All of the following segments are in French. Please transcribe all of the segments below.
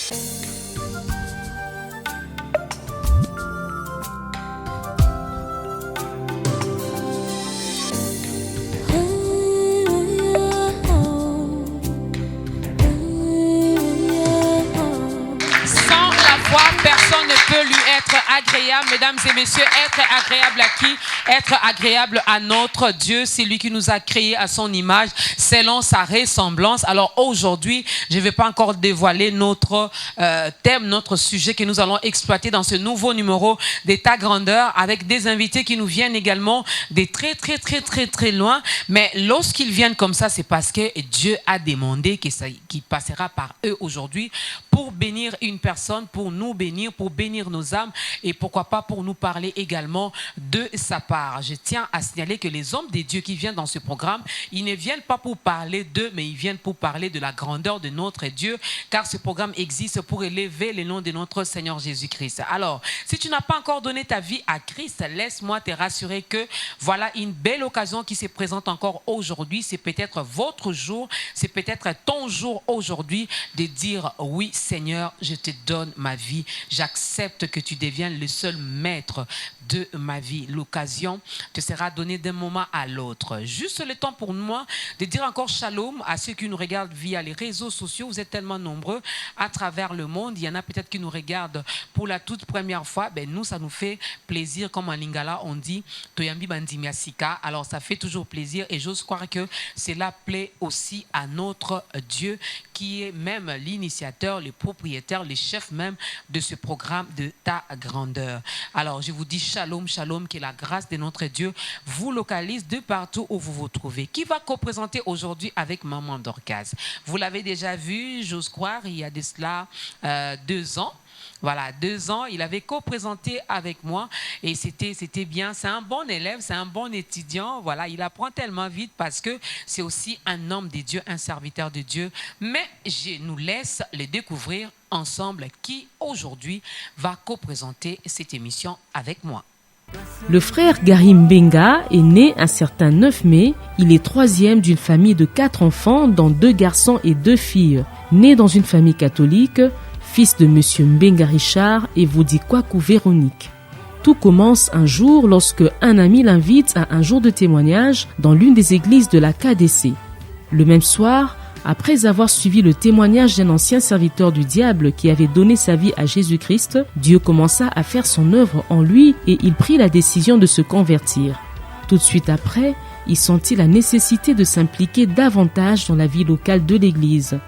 Personne ne peut lui être agréable, mesdames et messieurs. Être agréable à qui? Être agréable à notre Dieu. C'est lui qui nous a créés à son image, selon sa ressemblance. Alors aujourd'hui, je ne vais pas encore dévoiler notre thème, notre sujet que nous allons exploiter dans ce nouveau numéro d'État Grandeur, avec des invités qui nous viennent également de très loin. Mais lorsqu'ils viennent comme ça, c'est parce que Dieu a demandé qu'il passera par eux aujourd'hui pour bénir une personne, pour nous bénir, pour bénir nos âmes et pourquoi pas pour nous parler également de sa part. Je tiens à signaler que les hommes de Dieu qui viennent dans ce programme, ils ne viennent pas pour parler d'eux, mais ils viennent pour parler de la grandeur de notre Dieu, car ce programme existe pour élever le nom de notre Seigneur Jésus-Christ. Alors, si tu n'as pas encore donné ta vie à Christ, laisse-moi te rassurer que voilà une belle occasion qui se présente encore aujourd'hui. C'est peut-être votre jour, c'est peut-être ton jour aujourd'hui de dire oui Seigneur, je te donne ma vie. J'accepte que tu deviennes le seul maître de ma vie. L'occasion te sera donnée d'un moment à l'autre. Juste le temps pour moi de dire encore shalom à ceux qui nous regardent via les réseaux sociaux. Vous êtes tellement nombreux à travers le monde. Il y en a peut-être qui nous regardent pour la toute première fois. Ben nous, ça nous fait plaisir. Comme en lingala, on dit Toyambi Bandimia Sika. Alors, ça fait toujours plaisir et j'ose croire que cela plaît aussi à notre Dieu qui est même l'initiateur, le propriétaire, le chef même de ce programme de ta grandeur. Alors, je vous dis shalom, shalom, que la grâce de notre Dieu vous localise de partout où vous vous trouvez. Qui va co-présenter aujourd'hui avec Maman Dorcas? Vous l'avez déjà vu, j'ose croire, il y a de cela 2 ans. Voilà, 2 ans, il avait co-présenté avec moi et c'était bien. C'est un bon élève, c'est un bon étudiant. Voilà, il apprend tellement vite parce que c'est aussi un homme de Dieu, un serviteur de Dieu. Mais je nous laisse le découvrir ensemble qui aujourd'hui va co-présenter cette émission avec moi. Le frère Gary Mbenga est né un certain 9 mai. Il est 3e d'une famille de 4 enfants, dont 2 garçons et 2 filles. Né dans une famille catholique, fils de Monsieur Mbenga Richard et Vodi Kwaku Véronique. Tout commence un jour lorsque un ami l'invite à un jour de témoignage dans l'une des églises de la KDC. Le même soir, après avoir suivi le témoignage d'un ancien serviteur du diable qui avait donné sa vie à Jésus-Christ, Dieu commença à faire son œuvre en lui et il prit la décision de se convertir. Tout de suite après, il sentit la nécessité de s'impliquer davantage dans la vie locale de l'église.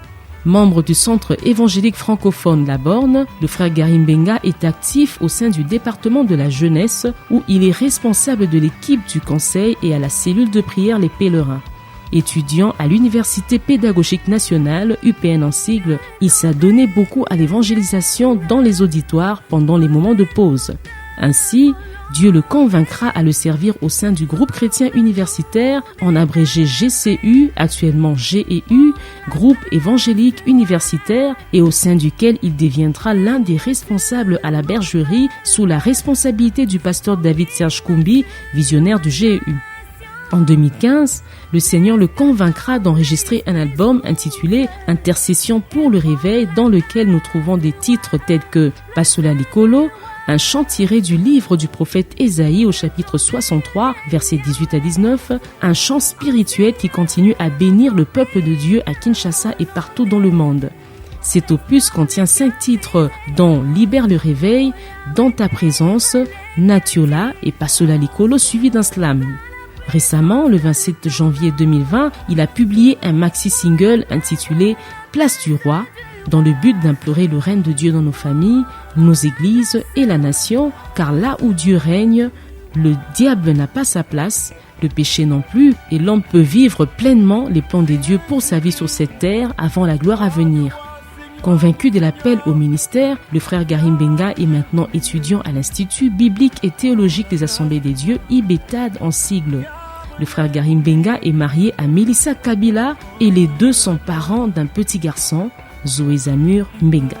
Membre du centre évangélique francophone La Borne, le frère Gary Mbenga est actif au sein du département de la jeunesse où il est responsable de l'équipe du conseil et à la cellule de prière Les Pèlerins. Étudiant à l'Université pédagogique nationale, UPN en sigle, il s'est donné beaucoup à l'évangélisation dans les auditoires pendant les moments de pause. Ainsi, Dieu le convaincra à le servir au sein du groupe chrétien universitaire, en abrégé GCU, actuellement GEU, groupe évangélique universitaire, et au sein duquel il deviendra l'un des responsables à la bergerie sous la responsabilité du pasteur David Serge Koumbi, visionnaire du GEU. En 2015, le Seigneur le convaincra d'enregistrer un album intitulé « Intercession pour le réveil » dans lequel nous trouvons des titres tels que « Pasola Likolo », un chant tiré du livre du prophète Ésaïe au chapitre 63, versets 18 à 19, un chant spirituel qui continue à bénir le peuple de Dieu à Kinshasa et partout dans le monde. Cet opus contient 5 titres dont « Libère le réveil »,« Dans ta présence »,« Natiola » et « Pasola Likolo » suivi d'un slam. Récemment, le 27 janvier 2020, il a publié un maxi-single intitulé « Place du roi » dans le but d'implorer le règne de Dieu dans nos familles, nos églises et la nation, car là où Dieu règne, le diable n'a pas sa place, le péché non plus, et l'homme peut vivre pleinement les plans de Dieu pour sa vie sur cette terre avant la gloire à venir. Convaincu de l'appel au ministère, le frère Gary Mbenga est maintenant étudiant à l'Institut biblique et théologique des Assemblées des Dieux, IBETAD en sigle. Le frère Gary Mbenga est marié à Melissa Kabila et les deux sont parents d'un petit garçon, Zoé Zamur Mbenga.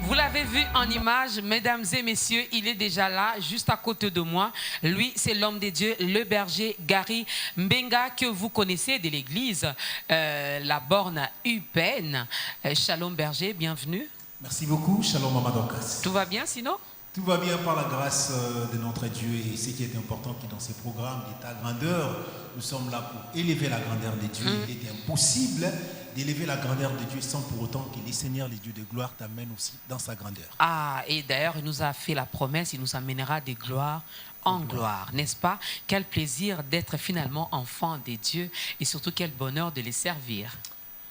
Vous l'avez vu en image, mesdames et messieurs, il est déjà là, juste à côté de moi. Lui, c'est l'homme de Dieu, le berger Gary Mbenga, que vous connaissez de l'église La Borne UPN. Shalom berger, bienvenue. Merci beaucoup. Shalom, Maman Dorcas. Tout va bien sinon? Tout va bien par la grâce de notre Dieu. Et ce qui est important, qui dans ces programmes d'état grandeur, nous sommes là pour élever la grandeur de Dieu. Il est impossible d'élever la grandeur de Dieu sans pour autant que les seigneurs, les dieux de gloire, t'amènent aussi dans sa grandeur. Ah, et d'ailleurs, il nous a fait la promesse, il nous amènera des gloires en gloire, n'est-ce pas? Quel plaisir d'être finalement enfant des dieux et surtout quel bonheur de les servir.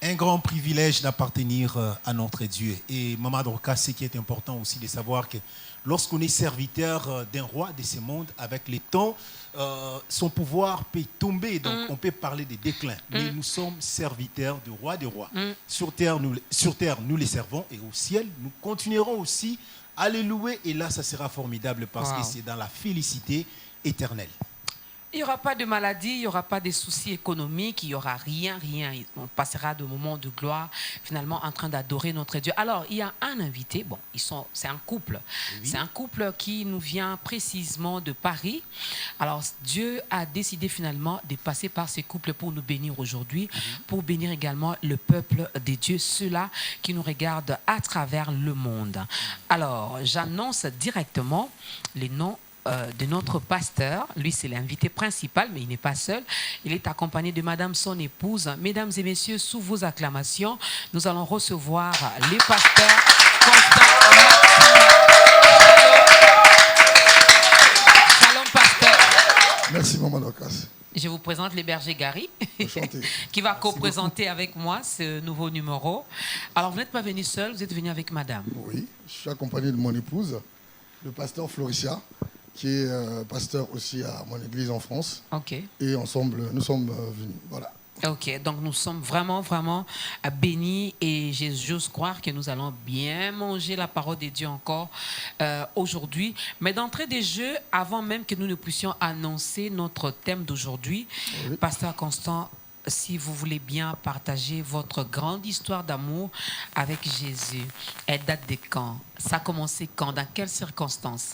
Un grand privilège d'appartenir à notre Dieu. Et Maman Dorcas, ce qui est important aussi de savoir que lorsqu'on est serviteur d'un roi de ce monde, avec les temps, son pouvoir peut tomber. Donc on peut parler de déclin. Mais nous sommes serviteurs du roi des rois. Sur terre, nous les servons. Et au ciel, nous continuerons aussi à les louer. Et là, ça sera formidable parce que c'est dans la félicité éternelle. Il n'y aura pas de maladie, il n'y aura pas de soucis économiques, il n'y aura rien. On passera de moments de gloire, finalement, en train d'adorer notre Dieu. Alors, il y a un invité, bon, c'est un couple. Oui. C'est un couple qui nous vient précisément de Paris. Alors, Dieu a décidé finalement de passer par ces couples pour nous bénir aujourd'hui, pour bénir également le peuple de Dieu, ceux-là qui nous regardent à travers le monde. Alors, j'annonce directement les noms de notre pasteur. Lui, c'est l'invité principal, mais il n'est pas seul. Il est accompagné de madame, son épouse. Mesdames et messieurs, sous vos acclamations, nous allons recevoir les pasteurs Constant Maxime. Shalom, pasteur. Merci, Maman Dorcas. Je vous présente les bergers Gary, qui va co-présenter avec moi ce nouveau numéro. Alors, vous n'êtes pas venu seul, vous êtes venu avec madame. Oui, je suis accompagné de mon épouse, le pasteur Floricia, qui est pasteur aussi à mon église en France. Ok. Et ensemble, nous sommes venus. Voilà. Ok, donc nous sommes vraiment bénis et j'ose croire que nous allons bien manger la parole de Dieu encore aujourd'hui. Mais d'entrée des jeux, avant même que nous ne puissions annoncer notre thème d'aujourd'hui, oui. Pasteur Constant, si vous voulez bien partager votre grande histoire d'amour avec Jésus, elle date de quand? Ça a commencé quand? Dans quelles circonstances?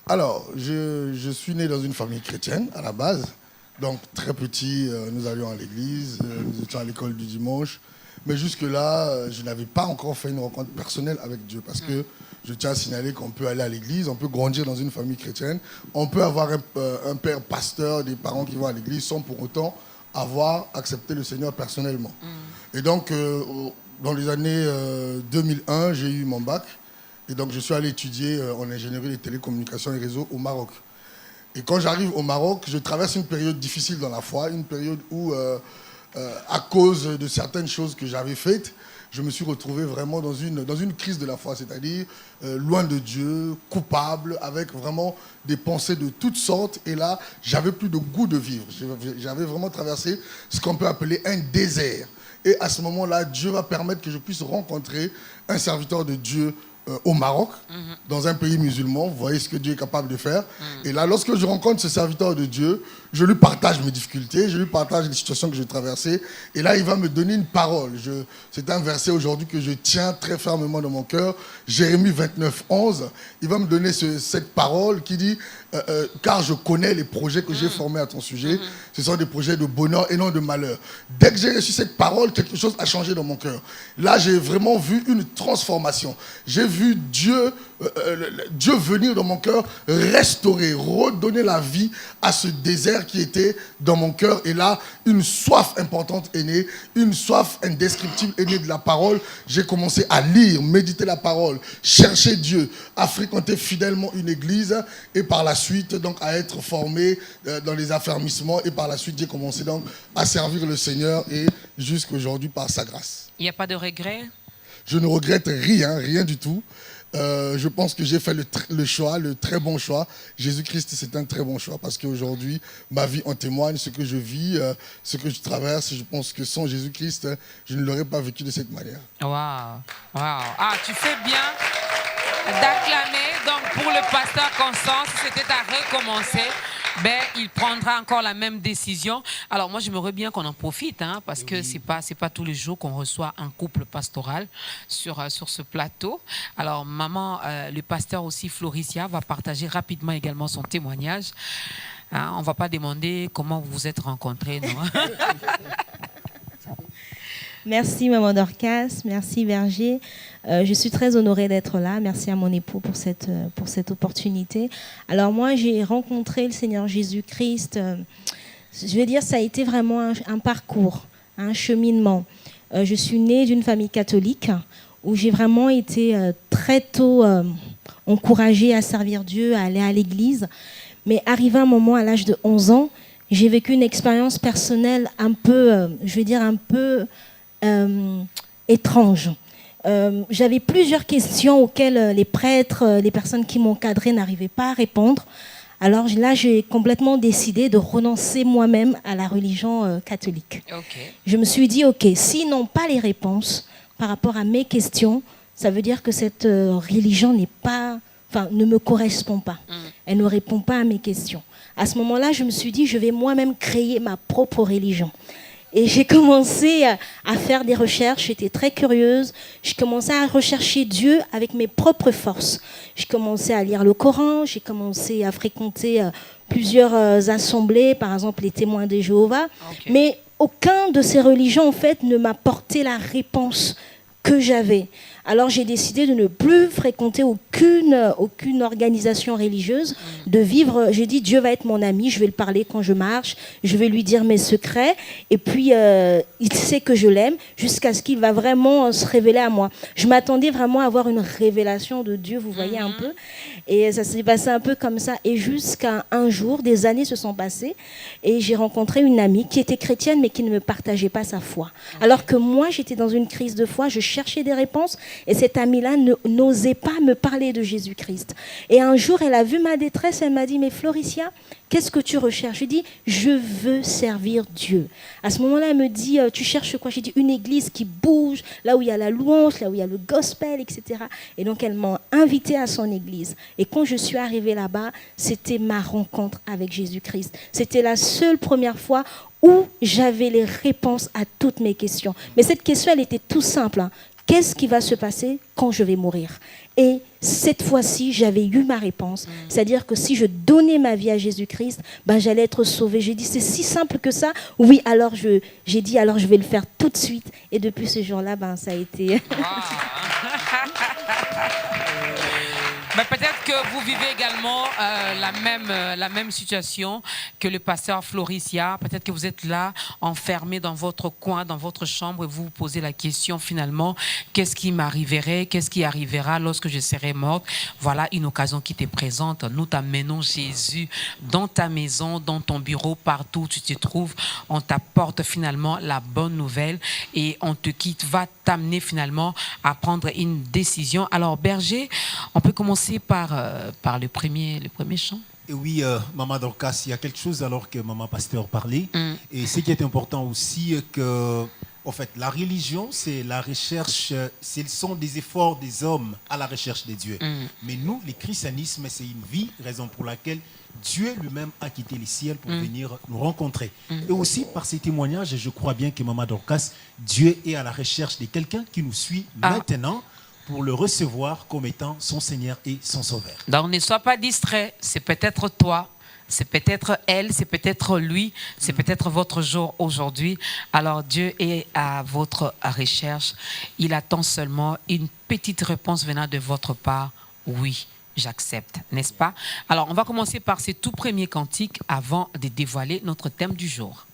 Alors, je suis né dans une famille chrétienne à la base. Donc, très petit, nous allions à l'église, nous étions à l'école du dimanche. Mais jusque-là, je n'avais pas encore fait une rencontre personnelle avec Dieu. Parce que je tiens à signaler qu'on peut aller à l'église, on peut grandir dans une famille chrétienne, on peut avoir un père pasteur, des parents qui vont à l'église sans pour autant avoir accepté le Seigneur personnellement. Et donc, dans les années 2001, j'ai eu mon bac. Et donc, je suis allé étudier en ingénierie des télécommunications et réseaux au Maroc. Et quand j'arrive au Maroc, je traverse une période difficile dans la foi, une période où, à cause de certaines choses que j'avais faites, je me suis retrouvé vraiment dans une crise de la foi, c'est-à-dire loin de Dieu, coupable, avec vraiment des pensées de toutes sortes. Et là, j'avais plus de goût de vivre. J'avais vraiment traversé ce qu'on peut appeler un désert. Et à ce moment-là, Dieu va permettre que je puisse rencontrer un serviteur de Dieu au Maroc, dans un pays musulman. Vous voyez ce que Dieu est capable de faire. Et là, lorsque je rencontre ce serviteur de Dieu, je lui partage mes difficultés, je lui partage les situations que j'ai traversées. Et là, il va me donner une parole. C'est un verset aujourd'hui que je tiens très fermement dans mon cœur. Jérémie 29, 11. Il va me donner cette parole qui dit car je connais les projets que j'ai formés à ton sujet. Ce sont des projets de bonheur et non de malheur. Dès que j'ai reçu cette parole, quelque chose a changé dans mon cœur. Là, j'ai vraiment vu une transformation. J'ai vu Dieu venir dans mon cœur, restaurer, redonner la vie à ce désert qui était dans mon cœur. Et là, une soif importante est née, une soif indescriptible est née de la parole. J'ai commencé à lire, méditer la parole, chercher Dieu, à fréquenter fidèlement une église et par la suite donc à être formé dans les affermissements. Et par la suite, j'ai commencé donc à servir le Seigneur et jusqu'aujourd'hui par sa grâce. Il n'y a pas de regret? Je ne regrette rien du tout. Je pense que j'ai fait le choix, le très bon choix. Jésus-Christ, c'est un très bon choix parce qu'aujourd'hui, ma vie en témoigne, ce que je vis, ce que je traverse. Je pense que sans Jésus-Christ, je ne l'aurais pas vécu de cette manière. Waouh. Ah, tu fais bien d'acclamer. Donc, pour le pasteur Constant, si c'était à recommencer, il prendra encore la même décision. Alors moi, j'aimerais bien qu'on en profite, parce que c'est pas tous les jours qu'on reçoit un couple pastoral sur ce plateau. Alors maman, le pasteur aussi Floricia va partager rapidement également son témoignage. On va pas demander comment vous vous êtes rencontrés, non? Merci Maman Dorcas, merci Berger. Je suis très honorée d'être là. Merci à mon époux pour cette opportunité. Alors moi, j'ai rencontré le Seigneur Jésus-Christ. Je veux dire, ça a été vraiment un parcours, un cheminement. Je suis née d'une famille catholique où j'ai vraiment été très tôt encouragée à servir Dieu, à aller à l'église. Mais arrivé un moment, à l'âge de 11 ans, j'ai vécu une expérience personnelle un peu, étrange. J'avais plusieurs questions auxquelles les prêtres, les personnes qui m'encadraient n'arrivaient pas à répondre. Alors là, j'ai complètement décidé de renoncer moi-même à la religion catholique. Okay. Je me suis dit, ok, s'ils n'ont pas les réponses par rapport à mes questions, ça veut dire que cette religion ne me correspond pas. Elle ne répond pas à mes questions. À ce moment-là, je me suis dit, je vais moi-même créer ma propre religion. Et j'ai commencé à faire des recherches, j'étais très curieuse. Je commençais à rechercher Dieu avec mes propres forces. J'ai commencé à lire le Coran, j'ai commencé à fréquenter plusieurs assemblées, par exemple les témoins de Jéhovah. Okay. Mais aucun de ces religions, en fait, ne m'a apporté la réponse que j'avais. Alors j'ai décidé de ne plus fréquenter aucune organisation religieuse, de vivre, j'ai dit Dieu va être mon ami, je vais le parler quand je marche, je vais lui dire mes secrets, et puis il sait que je l'aime, jusqu'à ce qu'il va vraiment se révéler à moi. Je m'attendais vraiment à avoir une révélation de Dieu, vous voyez un peu, et ça s'est passé un peu comme ça, et jusqu'à un jour, des années se sont passées, et j'ai rencontré une amie qui était chrétienne, mais qui ne me partageait pas sa foi. Alors que moi, j'étais dans une crise de foi, je cherchais des réponses, et cette amie-là n'osait pas me parler de Jésus-Christ. Et un jour, elle a vu ma détresse, elle m'a dit, mais Floricia, qu'est-ce que tu recherches? Je lui ai dit, je veux servir Dieu. À ce moment-là, elle me dit, tu cherches quoi? J'ai dit, une église qui bouge, là où il y a la louange, là où il y a le gospel, etc. Et donc, elle m'a invitée à son église. Et quand je suis arrivée là-bas, c'était ma rencontre avec Jésus-Christ. C'était la seule première fois où j'avais les réponses à toutes mes questions. Mais cette question, elle était tout simple, hein. Qu'est-ce qui va se passer quand je vais mourir? Et cette fois-ci, j'avais eu ma réponse. C'est-à-dire que si je donnais ma vie à Jésus-Christ, j'allais être sauvée. J'ai dit, c'est si simple que ça. Oui, alors j'ai dit, alors je vais le faire tout de suite. Et depuis ce jour-là, ça a été... Wow. Mais peut-être que vous vivez également la même situation que le pasteur Floricia. Peut-être que vous êtes là, enfermé dans votre coin, dans votre chambre, et vous vous posez la question finalement, qu'est-ce qui m'arriverait, qu'est-ce qui arrivera lorsque je serai morte? Voilà une occasion qui te présente. Nous t'amenons Jésus dans ta maison, dans ton bureau, partout où tu te trouves. On t'apporte finalement la bonne nouvelle et on te quitte, va t'amener finalement à prendre une décision. Alors Berger, on peut commencer par le premier chant. Et oui, Maman Dorcas, il y a quelque chose alors que Maman Pasteur parlait. Et ce qui est important aussi, que en fait, la religion, c'est la recherche, ce sont des efforts des hommes à la recherche de Dieu. Mais nous, le christianisme, c'est une vie, raison pour laquelle Dieu lui-même a quitté les ciels pour venir nous rencontrer. Et aussi, par ces témoignages, je crois bien que Maman Dorcas, Dieu est à la recherche de quelqu'un qui nous suit maintenant, pour le recevoir comme étant son Seigneur et son Sauveur. Donc ne sois pas distrait, c'est peut-être toi, c'est peut-être elle, c'est peut-être lui, c'est peut-être votre jour aujourd'hui. Alors Dieu est à votre recherche, il attend seulement une petite réponse venant de votre part, oui. J'accepte, n'est-ce pas? Alors, on va commencer par ces tout premiers cantiques avant de dévoiler notre thème du jour.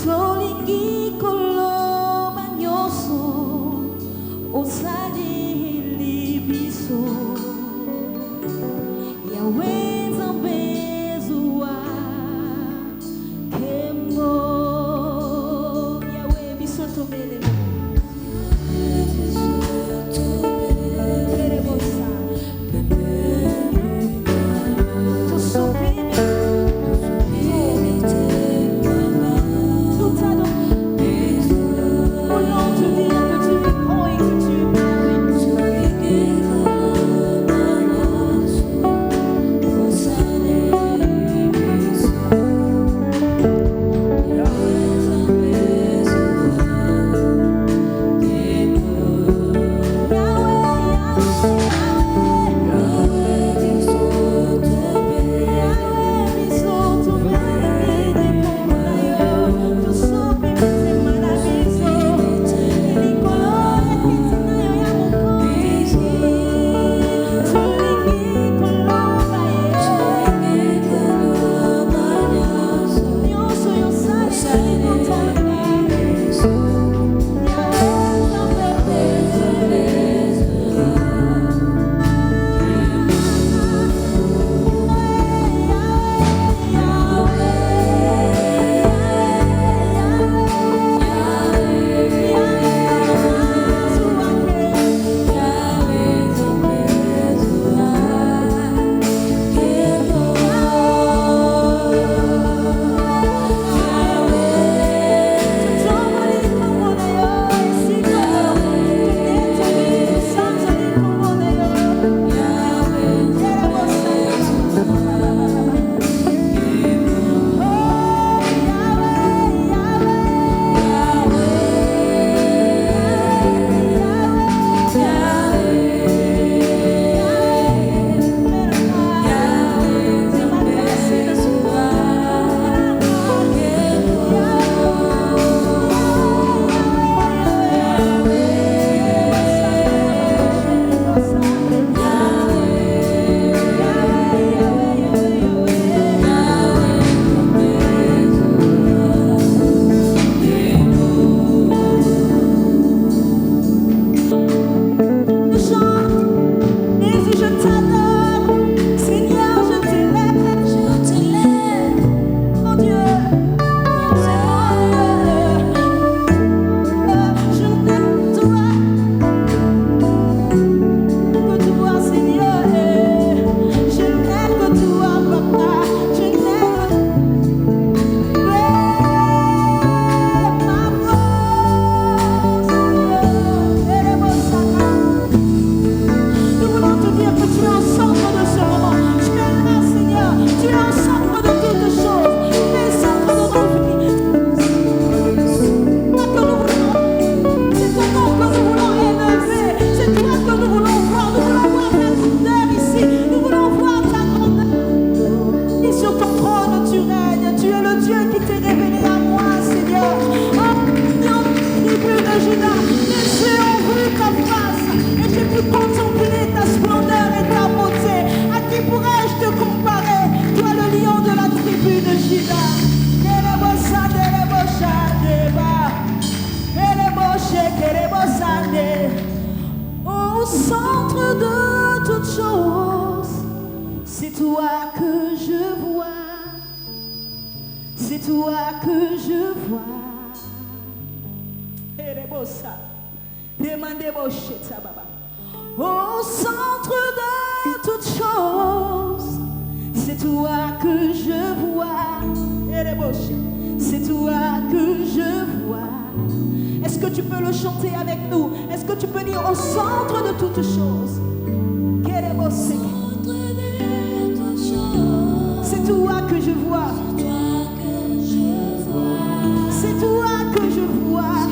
Tolingi kolo Au centre de toutes choses, c'est toi que je vois. C'est toi que je vois. Est-ce que tu peux le chanter avec nous? Est-ce que tu peux dire au centre de toutes choses? C'est toi que je vois. C'est toi que je vois.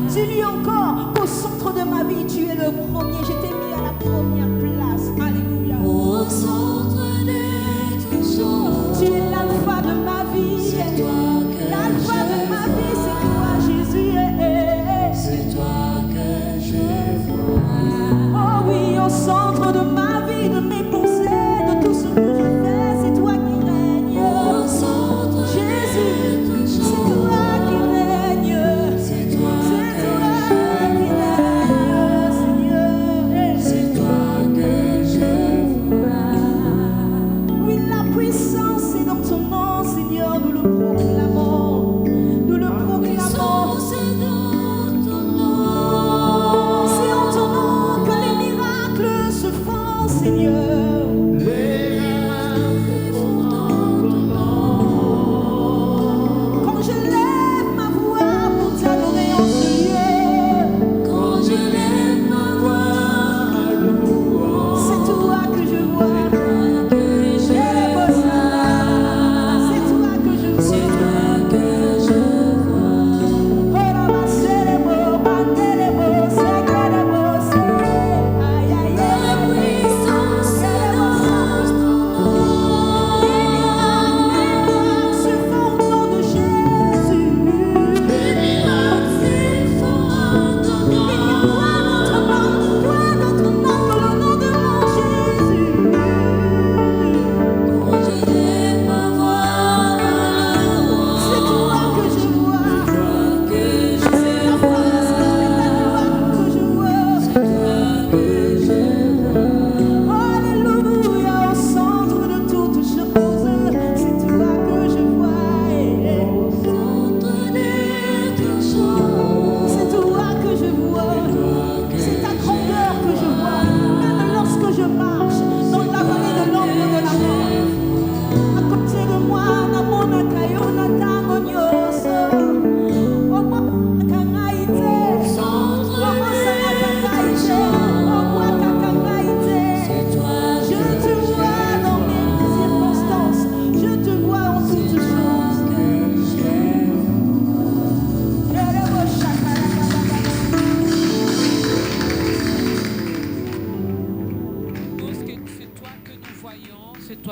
Dis-lui encore qu'au centre de ma vie, tu es le premier. Je t'ai mis à la première place. Alléluia. Au centre de toutes choses, tu es l'alpha de ma vie. C'est toi que l'alpha je de ma vie, vois. c'est toi, Jésus. C'est toi que je vois. Oh oui, au centre de ma vie, de mes pensées, de tout ce que je fais, c'est toi qui règnes. Au centre Jésus, de toutes c'est choses, toi qui règnes. c'est toi C'est que toi qui je vois. règnes.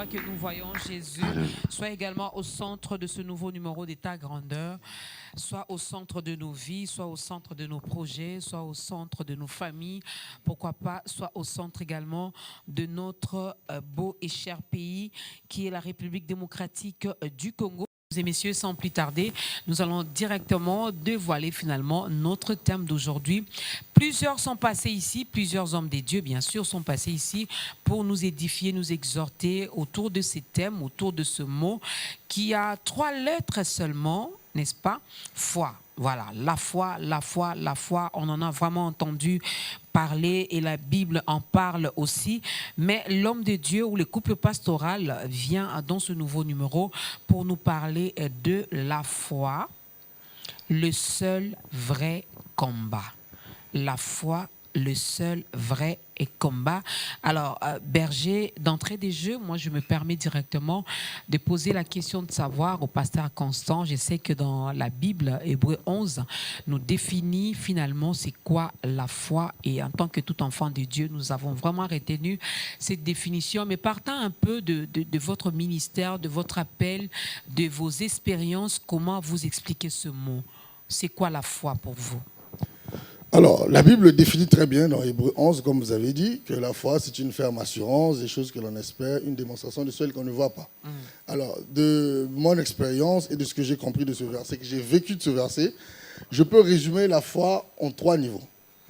toi que nous voyons, Jésus. Sois également au centre de ce nouveau numéro de ta grandeur. Sois au centre de nos vies, sois au centre de nos projets, sois au centre de nos familles. Pourquoi pas, sois au centre également de notre beau et cher pays qui est la République démocratique du Congo. Mesdames et messieurs, sans plus tarder, nous allons directement dévoiler finalement notre thème d'aujourd'hui. Plusieurs sont passés ici, plusieurs hommes des dieux, bien sûr, sont passés ici pour nous édifier, nous exhorter autour de ces thèmes, autour de ce mot qui a 3 lettres seulement, n'est-ce pas? Foi. Voilà, la foi, la foi, la foi, on en a vraiment entendu parler et la Bible en parle aussi. Mais l'homme de Dieu ou le couple pastoral vient dans ce nouveau numéro pour nous parler de la foi, le seul vrai combat. La foi, le seul vrai combat. Alors, Berger, d'entrée des jeux, moi, je me permets directement de poser la question de savoir au pasteur Constant. Je sais que dans la Bible, Hébreux 11, nous définit finalement c'est quoi la foi. Et en tant que tout enfant de Dieu, nous avons vraiment retenu cette définition. Mais partant un peu de votre ministère, de votre appel, de vos expériences, comment vous expliquez ce mot? C'est quoi la foi pour vous? Alors, la Bible définit très bien dans Hébreux 11, comme vous avez dit, que la foi, c'est une ferme assurance des choses que l'on espère, une démonstration de celles qu'on ne voit pas. Alors, de mon expérience et de ce que j'ai compris de ce verset, que j'ai vécu de ce verset, je peux résumer la foi en 3 niveaux.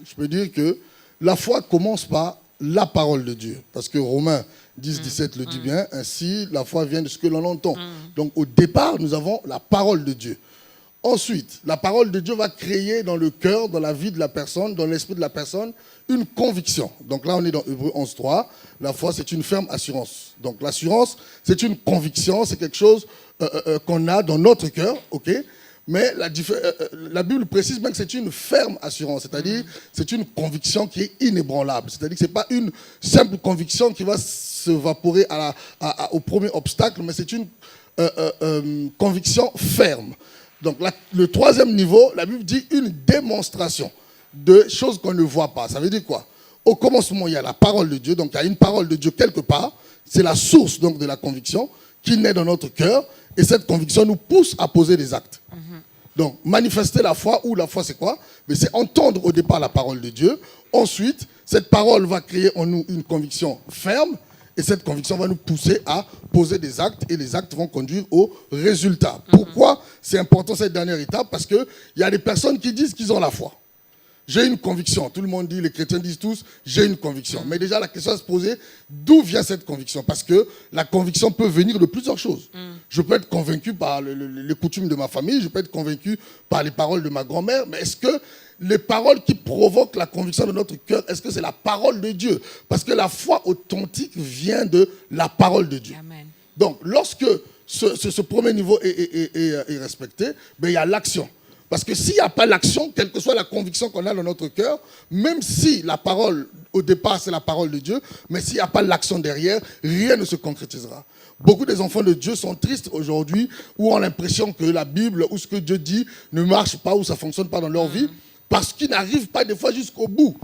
Je peux dire que la foi commence par la parole de Dieu, parce que Romains 10, 17 le dit bien, ainsi la foi vient de ce que l'on entend. Donc, au départ, nous avons la parole de Dieu. Ensuite, la parole de Dieu va créer dans le cœur, dans la vie de la personne, dans l'esprit de la personne, une conviction. Donc là, on est dans Hébreux 11.3. La foi, c'est une ferme assurance. Donc l'assurance, c'est une conviction, c'est quelque chose qu'on a dans notre cœur, ok? Mais la Bible précise même que c'est une ferme assurance, c'est-à-dire c'est une conviction qui est inébranlable. C'est-à-dire que ce n'est pas une simple conviction qui va s'évaporer au premier obstacle, mais c'est une conviction ferme. Donc le 3e niveau, la Bible dit une démonstration de choses qu'on ne voit pas. Ça veut dire quoi? Au commencement, il y a la parole de Dieu. Donc il y a une parole de Dieu quelque part. C'est la source donc de la conviction qui naît dans notre cœur. Et cette conviction nous pousse à poser des actes. Donc manifester la foi, ou la foi c'est quoi? Mais c'est entendre au départ la parole de Dieu. Ensuite, cette parole va créer en nous une conviction ferme. Et cette conviction va nous pousser à poser des actes et les actes vont conduire au résultat. Pourquoi c'est important cette dernière étape? Parce qu'il y a des personnes qui disent qu'ils ont la foi. J'ai une conviction. Tout le monde dit, les chrétiens disent tous, j'ai une conviction. Mais déjà, la question à se poser, d'où vient cette conviction? Parce que la conviction peut venir de plusieurs choses. Je peux être convaincu par les coutumes de ma famille, je peux être convaincu par les paroles de ma grand-mère, mais est-ce que les paroles qui provoquent la conviction de notre cœur, est-ce que c'est la parole de Dieu? Parce que la foi authentique vient de la parole de Dieu. Amen. Donc, lorsque ce premier niveau est respecté, ben, il y a l'action. Parce que s'il n'y a pas l'action, quelle que soit la conviction qu'on a dans notre cœur, même si la parole, au départ, c'est la parole de Dieu, mais s'il n'y a pas l'action derrière, rien ne se concrétisera. Beaucoup des enfants de Dieu sont tristes aujourd'hui, ou ont l'impression que la Bible, ou ce que Dieu dit, ne marche pas, ou ça ne fonctionne pas dans leur vie, parce qu'ils n'arrivent pas des fois jusqu'au bout.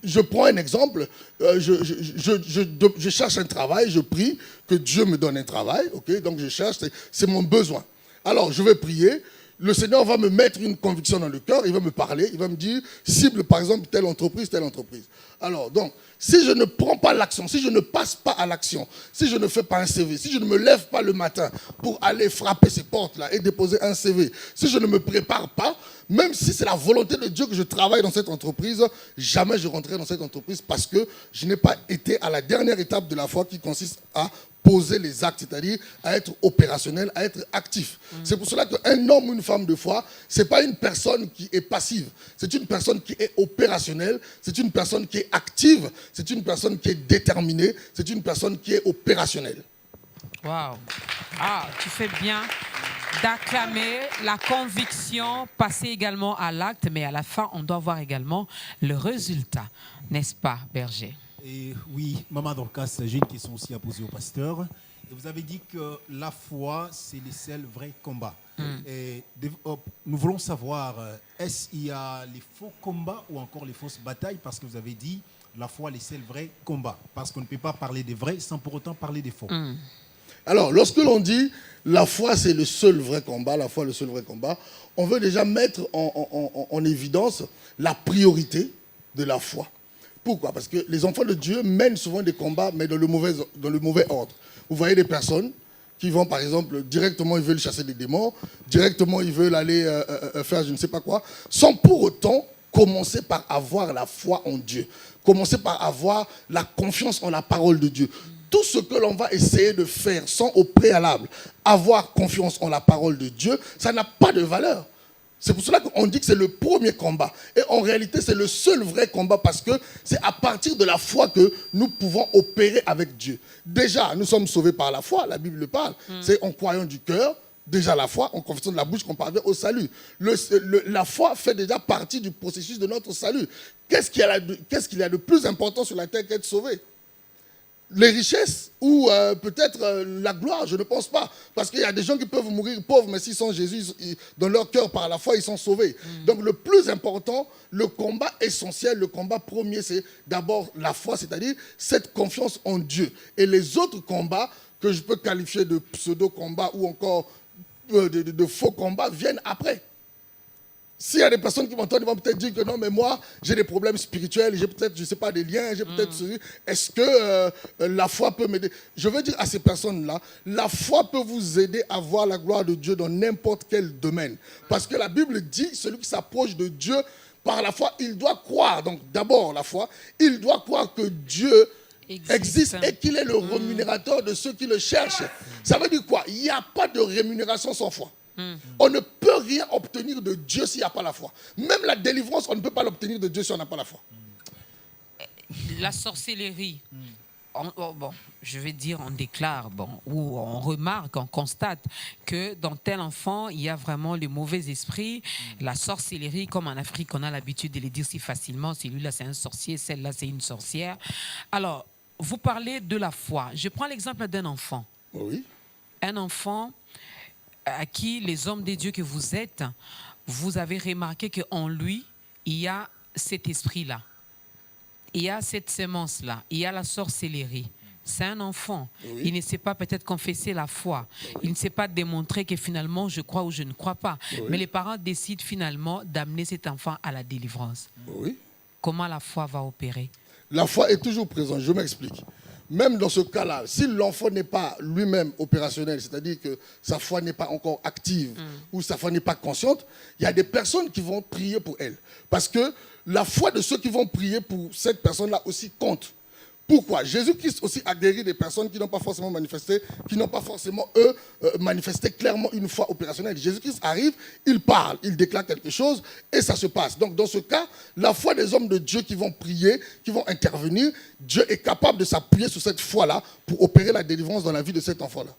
Je prends un exemple, je cherche un travail, je prie que Dieu me donne un travail, ok? Donc je cherche, c'est mon besoin. Alors je vais prier, le Seigneur va me mettre une conviction dans le cœur, il va me parler, il va me dire, cible par exemple telle entreprise, telle entreprise. Alors donc, si je ne prends pas l'action, si je ne passe pas à l'action, si je ne fais pas un CV, si je ne me lève pas le matin pour aller frapper ces portes-là et déposer un CV, si je ne me prépare pas, même si c'est la volonté de Dieu que je travaille dans cette entreprise, jamais je rentrerai dans cette entreprise parce que je n'ai pas été à la dernière étape de la foi qui consiste à poser les actes, c'est-à-dire à être opérationnel, à être actif. C'est pour cela qu'un homme ou une femme de foi, ce n'est pas une personne qui est passive, c'est une personne qui est opérationnelle, c'est une personne qui est active, c'est une personne qui est déterminée, c'est une personne qui est opérationnelle. Waouh! Ah, tu fais bien d'acclamer la conviction, passer également à l'acte, mais à la fin, on doit voir également le résultat, n'est-ce pas, Berger? Et oui, Maman Dorcas, j'ai une question aussi à poser au pasteur. Et vous avez dit que la foi, c'est le seul vrai combat. Et nous voulons savoir, est-ce qu'il y a les faux combats ou encore les fausses batailles? Parce que vous avez dit, la foi, c'est le vrai combat. Parce qu'on ne peut pas parler des vrais sans pour autant parler des faux. Alors, lorsque l'on dit la foi, c'est le seul vrai combat, la foi, le seul vrai combat, on veut déjà mettre en évidence la priorité de la foi. Pourquoi? Parce que les enfants de Dieu mènent souvent des combats, mais dans le mauvais ordre. Vous voyez des personnes qui vont, par exemple, directement, ils veulent chasser des démons, directement, ils veulent aller faire je ne sais pas quoi, sans pour autant commencer par avoir la foi en Dieu, commencer par avoir la confiance en la parole de Dieu. Tout ce que l'on va essayer de faire sans au préalable avoir confiance en la parole de Dieu, ça n'a pas de valeur. C'est pour cela qu'on dit que c'est le premier combat. Et en réalité, c'est le seul vrai combat parce que c'est à partir de la foi que nous pouvons opérer avec Dieu. Déjà, nous sommes sauvés par la foi, la Bible le parle. C'est en croyant du cœur, déjà la foi, en confessant de la bouche qu'on parvient au salut. La foi fait déjà partie du processus de notre salut. Qu'est-ce qu'il y a de plus important sur la terre qu'être sauvé? Les richesses ou peut-être la gloire, je ne pense pas. Parce qu'il y a des gens qui peuvent mourir pauvres, mais s'ils sont Jésus, dans leur cœur, par la foi, ils sont sauvés. Donc le plus important, le combat essentiel, le combat premier, c'est d'abord la foi, c'est-à-dire cette confiance en Dieu. Et les autres combats, que je peux qualifier de pseudo-combats ou encore de faux combats, viennent après. S'il y a des personnes qui m'entendent, ils vont peut-être dire que non, mais moi, j'ai des problèmes spirituels, j'ai peut-être, je ne sais pas, des liens, j'ai peut-être... Est-ce que la foi peut m'aider? Je veux dire à ces personnes-là, la foi peut vous aider à voir la gloire de Dieu dans n'importe quel domaine. Parce que la Bible dit, celui qui s'approche de Dieu par la foi, il doit croire. Donc d'abord, la foi, il doit croire que Dieu existe et qu'il est le rémunérateur de ceux qui le cherchent. Ça veut dire quoi? Il n'y a pas de rémunération sans foi. On ne peut rien obtenir de Dieu s'il n'y a pas la foi. Même la délivrance, on ne peut pas l'obtenir de Dieu si on n'a pas la foi. La sorcellerie, je vais dire, on déclare, ou on remarque, on constate que dans tel enfant, il y a vraiment le mauvais esprit, la sorcellerie, comme en Afrique, on a l'habitude de le dire si facilement, celui-là c'est un sorcier, celle-là c'est une sorcière. Alors, vous parlez de la foi. Je prends l'exemple d'un enfant. Oui. Un enfant à qui les hommes des dieux que vous êtes, vous avez remarqué qu'en lui, il y a cet esprit-là. Il y a cette semence-là. Il y a la sorcellerie. C'est un enfant. Oui. Il ne sait pas peut-être confesser la foi. Oui. Il ne sait pas démontrer que finalement, je crois ou je ne crois pas. Oui. Mais les parents décident finalement d'amener cet enfant à la délivrance. Oui. Comment la foi va opérer? La foi est toujours présente. Je m'explique. Même dans ce cas-là, si l'enfant n'est pas lui-même opérationnel, c'est-à-dire que sa foi n'est pas encore active ou sa foi n'est pas consciente, il y a des personnes qui vont prier pour elle. Parce que la foi de ceux qui vont prier pour cette personne-là aussi compte. Pourquoi? Jésus-Christ aussi a guéri des personnes qui n'ont pas forcément manifesté, qui n'ont pas forcément, manifesté clairement une foi opérationnelle. Jésus-Christ arrive, il parle, il déclare quelque chose et ça se passe. Donc dans ce cas, la foi des hommes de Dieu qui vont prier, qui vont intervenir, Dieu est capable de s'appuyer sur cette foi-là pour opérer la délivrance dans la vie de cet enfant-là.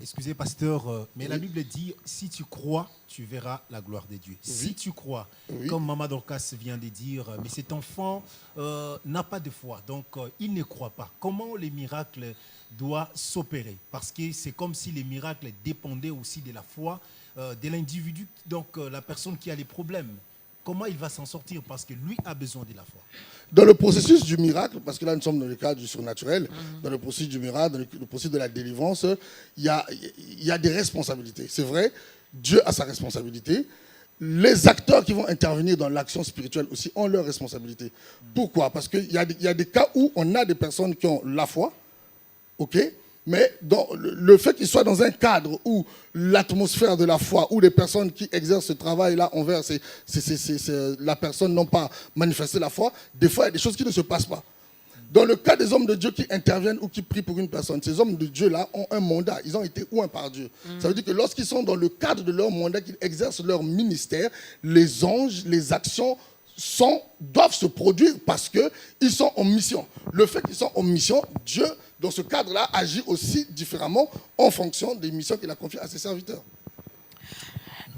Excusez, pasteur, mais la Bible dit, si tu crois, tu verras la gloire de Dieu. Oui. Si tu crois, comme Maman Dorcas vient de dire, mais cet enfant n'a pas de foi, donc il ne croit pas. Comment les miracles doivent s'opérer? Parce que c'est comme si les miracles dépendaient aussi de la foi de l'individu, donc la personne qui a les problèmes. Comment il va s'en sortir? Parce que lui a besoin de la foi. Dans le processus du miracle, parce que là nous sommes dans le cadre du surnaturel, dans le processus du miracle, dans le processus de la délivrance, il y a des responsabilités. C'est vrai, Dieu a sa responsabilité. Les acteurs qui vont intervenir dans l'action spirituelle aussi ont leur responsabilité. Pourquoi? Parce qu'il y a des cas où on a des personnes qui ont la foi, ok? Mais dans le fait qu'ils soient dans un cadre où l'atmosphère de la foi, où les personnes qui exercent ce travail-là envers la personne n'ont pas manifesté la foi, des fois il y a des choses qui ne se passent pas. Dans le cas des hommes de Dieu qui interviennent ou qui prient pour une personne, ces hommes de Dieu-là ont un mandat, ils ont été oints par Dieu. Ça veut dire que lorsqu'ils sont dans le cadre de leur mandat, qu'ils exercent leur ministère, les anges, les actions doivent se produire parce qu'ils sont en mission. Le fait qu'ils sont en mission, Dieu, dans ce cadre-là, agit aussi différemment en fonction des missions qu'il a confiées à ses serviteurs.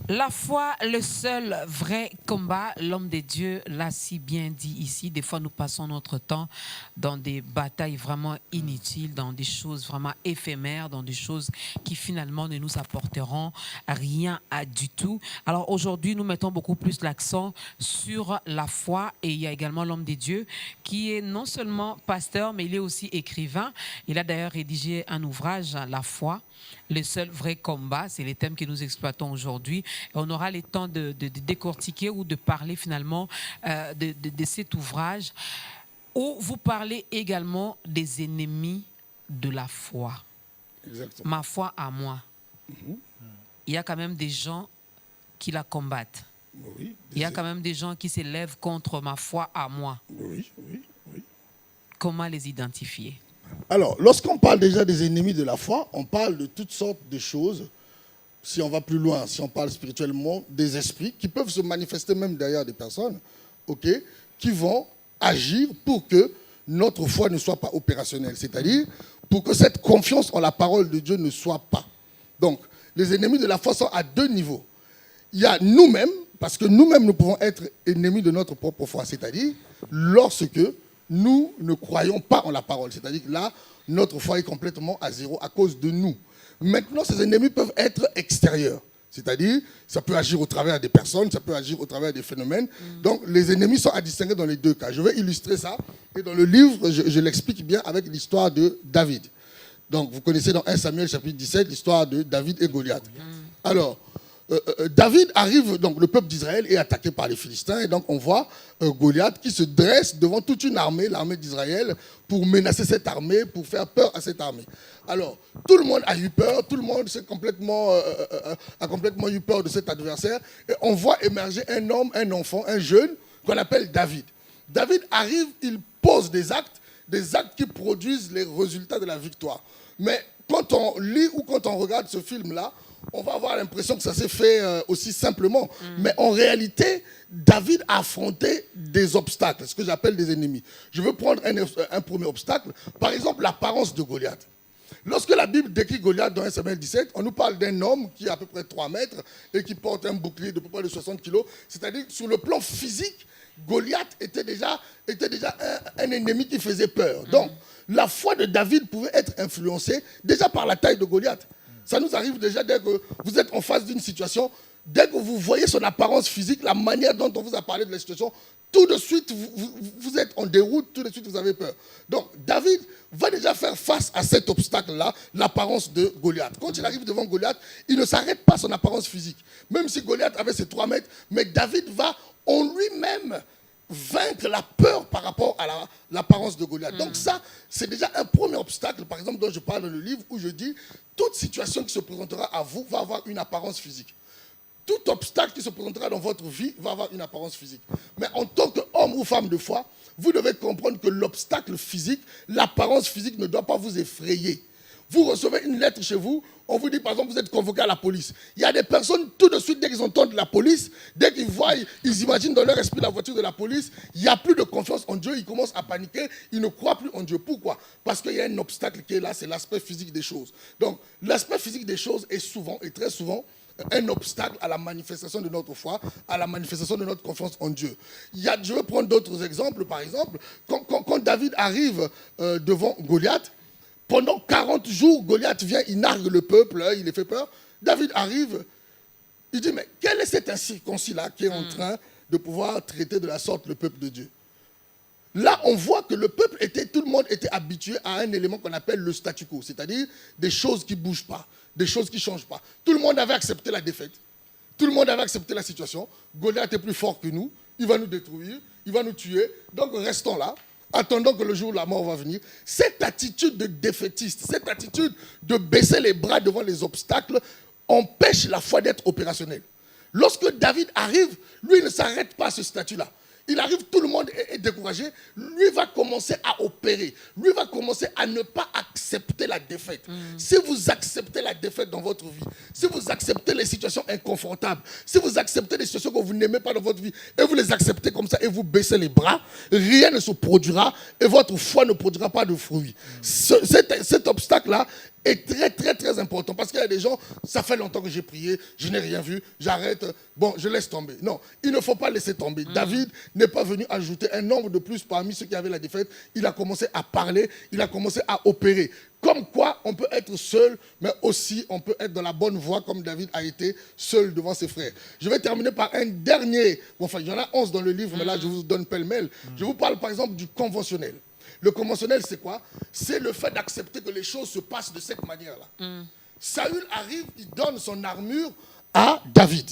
La foi, le seul vrai combat, l'homme de Dieu l'a si bien dit ici. Des fois, nous passons notre temps dans des batailles vraiment inutiles, dans des choses vraiment éphémères, dans des choses qui finalement ne nous apporteront rien du tout. Alors aujourd'hui, nous mettons beaucoup plus l'accent sur la foi et il y a également l'homme de Dieu qui est non seulement pasteur, mais il est aussi écrivain. Il a d'ailleurs rédigé un ouvrage, La foi. Le seul vrai combat, c'est les thèmes que nous exploitons aujourd'hui. On aura le temps de décortiquer ou de parler finalement de cet ouvrage où vous parlez également des ennemis de la foi. Exactement. Ma foi à moi. Il y a quand même des gens qui la combattent. Oui, Il y a quand même des gens qui s'élèvent contre ma foi à moi. oui. Comment les identifier? Alors, lorsqu'on parle déjà des ennemis de la foi, on parle de toutes sortes de choses. Si on va plus loin, si on parle spirituellement, des esprits qui peuvent se manifester même derrière des personnes, ok, qui vont agir pour que notre foi ne soit pas opérationnelle. C'est-à-dire pour que cette confiance en la parole de Dieu ne soit pas. Donc, les ennemis de la foi sont à deux niveaux. Il y a nous-mêmes, parce que nous-mêmes, nous pouvons être ennemis de notre propre foi. C'est-à-dire lorsque nous ne croyons pas en la parole. C'est-à-dire que là, notre foi est complètement à zéro à cause de nous. Maintenant, ces ennemis peuvent être extérieurs. C'est-à-dire, ça peut agir au travers des personnes, ça peut agir au travers des phénomènes. Donc, les ennemis sont à distinguer dans les deux cas. Je vais illustrer ça. Et dans le livre, je l'explique bien avec l'histoire de David. Donc, vous connaissez dans 1 Samuel chapitre 17 l'histoire de David et Goliath. Alors, David arrive, donc le peuple d'Israël est attaqué par les Philistins et donc on voit Goliath qui se dresse devant toute une armée, l'armée d'Israël, pour menacer cette armée, pour faire peur à cette armée. Alors, tout le monde a eu peur, tout le monde a complètement eu peur de cet adversaire et on voit émerger un homme, un enfant, un jeune qu'on appelle David. David arrive, il pose des actes qui produisent les résultats de la victoire. Mais quand on lit ou quand on regarde ce film-là, on va avoir l'impression que ça s'est fait aussi simplement. Mais en réalité, David a affronté des obstacles, ce que j'appelle des ennemis. Je veux prendre un premier obstacle. Par exemple, l'apparence de Goliath. Lorsque la Bible décrit Goliath dans 1 Samuel 17, on nous parle d'un homme qui a à peu près 3 mètres et qui porte un bouclier de peu près de 60 kilos. C'est-à-dire que sur le plan physique, Goliath était déjà un ennemi qui faisait peur. Donc, la foi de David pouvait être influencée déjà par la taille de Goliath. Ça nous arrive déjà dès que vous êtes en face d'une situation, dès que vous voyez son apparence physique, la manière dont on vous a parlé de la situation, tout de suite, vous êtes en déroute, tout de suite, vous avez peur. Donc, David va déjà faire face à cet obstacle-là, l'apparence de Goliath. Quand il arrive devant Goliath, il ne s'arrête pas à son apparence physique. Même si Goliath avait ses 3 mètres, mais David va en lui-même vaincre la peur par rapport à l'apparence de Goliath. Donc ça, c'est déjà un premier obstacle, par exemple, dont je parle dans le livre, où je dis, toute situation qui se présentera à vous va avoir une apparence physique. Tout obstacle qui se présentera dans votre vie va avoir une apparence physique. Mais en tant qu'homme ou femme de foi, vous devez comprendre que l'obstacle physique, l'apparence physique ne doit pas vous effrayer. Vous recevez une lettre chez vous, on vous dit par exemple vous êtes convoqué à la police. Il y a des personnes tout de suite dès qu'ils entendent la police, dès qu'ils voient, ils imaginent dans leur esprit la voiture de la police, il n'y a plus de confiance en Dieu, ils commencent à paniquer, ils ne croient plus en Dieu. Pourquoi? Parce qu'il y a un obstacle qui est là, c'est l'aspect physique des choses. Donc l'aspect physique des choses est souvent et très souvent un obstacle à la manifestation de notre foi, à la manifestation de notre confiance en Dieu. Je vais prendre d'autres exemples. Par exemple, quand David arrive devant Goliath, pendant 40 jours, Goliath vient, il nargue le peuple, il les fait peur. David arrive, il dit, mais quel est cet incirconcis-là qui est en train de pouvoir traiter de la sorte le peuple de Dieu? Là, on voit que le peuple tout le monde était habitué à un élément qu'on appelle le statu quo, c'est-à-dire des choses qui ne bougent pas, des choses qui ne changent pas. Tout le monde avait accepté la défaite. Tout le monde avait accepté la situation. Goliath est plus fort que nous, il va nous détruire, il va nous tuer, donc restons là. Attendons que le jour où la mort va venir. Cette attitude de défaitiste, cette attitude de baisser les bras devant les obstacles empêche la foi d'être opérationnelle. Lorsque David arrive, lui ne s'arrête pas à ce statut-là. Il arrive, tout le monde est découragé. Lui va commencer à opérer. Lui va commencer à ne pas accepter la défaite. Si vous acceptez la défaite dans votre vie, si vous acceptez les situations inconfortables, si vous acceptez les situations que vous n'aimez pas dans votre vie, et vous les acceptez comme ça, et vous baissez les bras, rien ne se produira, et votre foi ne produira pas de fruits. Cet obstacle-là est très, très, très important. Parce qu'il y a des gens, ça fait longtemps que j'ai prié, je n'ai rien vu, j'arrête, bon, je laisse tomber. Non, il ne faut pas laisser tomber. David n'est pas venu ajouter un nombre de plus parmi ceux qui avaient la défaite. Il a commencé à parler, il a commencé à opérer. Comme quoi, on peut être seul, mais aussi on peut être dans la bonne voie, comme David a été seul devant ses frères. Je vais terminer par un dernier, enfin, il y en a 11 dans le livre, mais là, je vous donne pêle-mêle. Je vous parle, par exemple, du conventionnel. Le conventionnel, c'est quoi? C'est le fait d'accepter que les choses se passent de cette manière-là. Saül arrive, il donne son armure à David.